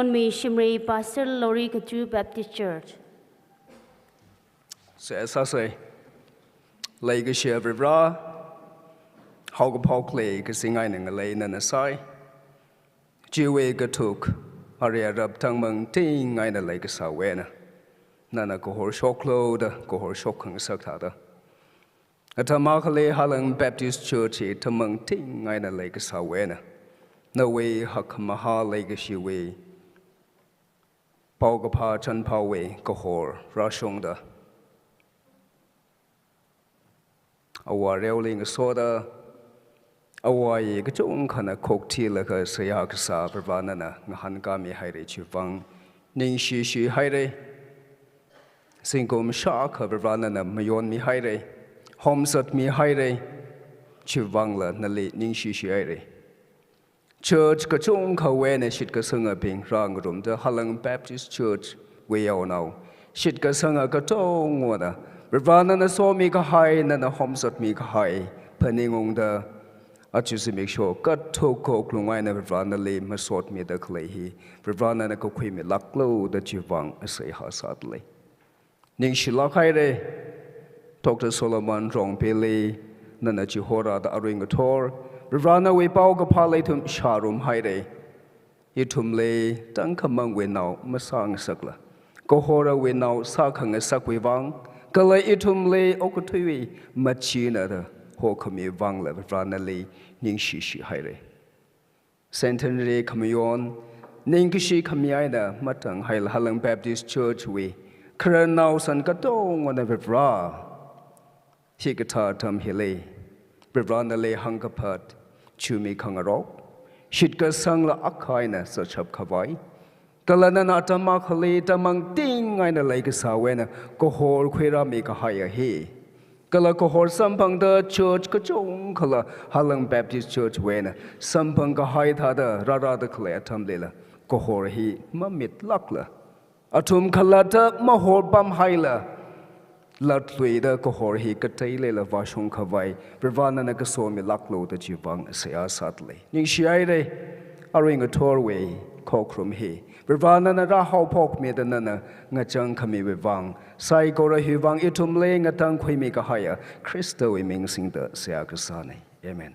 non mi shimrei Pastor Lori Katu Baptist Church. Sẽ xa xôi lấy cái xe về ra hậu cái phao lấy cái sinh ai nâng lấy nên sai chỉ về cái thuốc ở rập thằng măng tin ngay là lấy cái sao về nè nên có hồi shock lâu đó có hồi shock không sắc thà đó ở thằng mà cái lấy Halang Baptist Church thì thằng măng tin ngay là lấy cái sao về nè nó về học mà ha lấy cái xe về bao cái phao chân phao về có hồi ra sông đó awa railing soda awa ye cái chung khana khok thi la ka saya ka sa pravana na ngahan ka mi hai re chivang ning shi shi hai re singom sha ka pravana na mayon mi hai re homsat mi hai re chivang la na le ning shi shi hai re church ka chung kha we na shit ka sanga ping rang rum the Halang Baptist Church we ao now shit ka sanga ka tong wa na Ravana na so mi ka hai na homsat mi ka hai paningong da achu make sure kat to ko klungai na Ravana le ma sot mi da klei hi Ravana na ko khui mi laklo da chiwang asai ha sat le ning shila khai re Dr. Solomon rong pele na chi hora da aring thor Ravana we pau ka pha le thum sharum hai re hi thum le tang khamang we nau ma sang sakla ko hora we nau sa khang sak we wang Kalai itum le okutui machina da hokami wang le ranali ning shi haire. Centenary kamayon ning kishi kamiaina matang hail Halang Baptist Church we Karanau san katong on a vivra. Hikata tam hile Bivranale hankapat chumi kangarok. Shitka sang la akaina such up kawai. Kalana atama khali tamang ting ai na lai ka sawena ko hor khwera me ka haya he kala ko hor sampang da church ka chong khala Halang Baptist Church wena sampang ka hai tha da ra da khle atham lela ko hor hi mamit lakla athum khala ta ma hor bam haila lat lui da ko hor hi ka tai lela wa shong khawai pravana na ka so me laklo da jiwang se a satle ning shiai re aring a torway kokrum he Ravana na ra hau pok me da na nga chang khami we wang sai ko ra hi wang itum le nga tang khoi me ka haya Kristo we ming sing da sia ka sa nei amen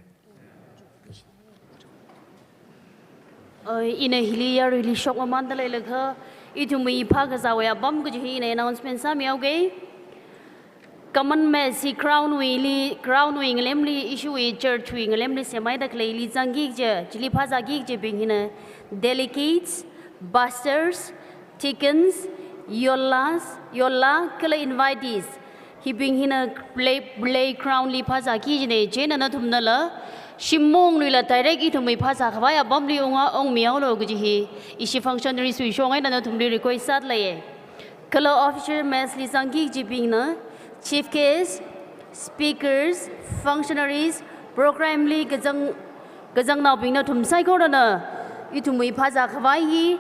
in a hilia really shock man da le le kha itumi pha ka za wa bam ku ji ne announcement sa mi au ge common mercy crown we lemli issue we church we lemli semai da klei li zangi je chili pha za gi je bing hina delegates busters, chickens, yola, kala invitees. He bring in a play crown li pasa kijine, jena na tumnala. Shimong nila direct itu may pasa kawaya bomli unga ong miao lo gujihi. Ishi functionary sui shongai na tumli request sat laye. Kala officer mass li sangi jibing na. Chief case, speakers, functionaries, program li gazang na bing na tumsai ko na. Itu may pasa kawai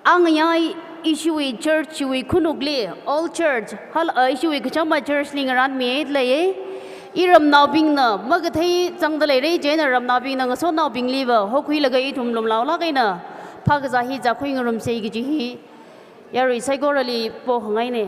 ang yai issue church we kunugle all church hal issue kachama church ling ran me laye iram naw bing na magathai changdale re jena ram naw bing na so naw bing liba hokhui lagai thum lom law la kaina phag za hi za khoi ngarum sei gi ji yari sai gorali po hangai ne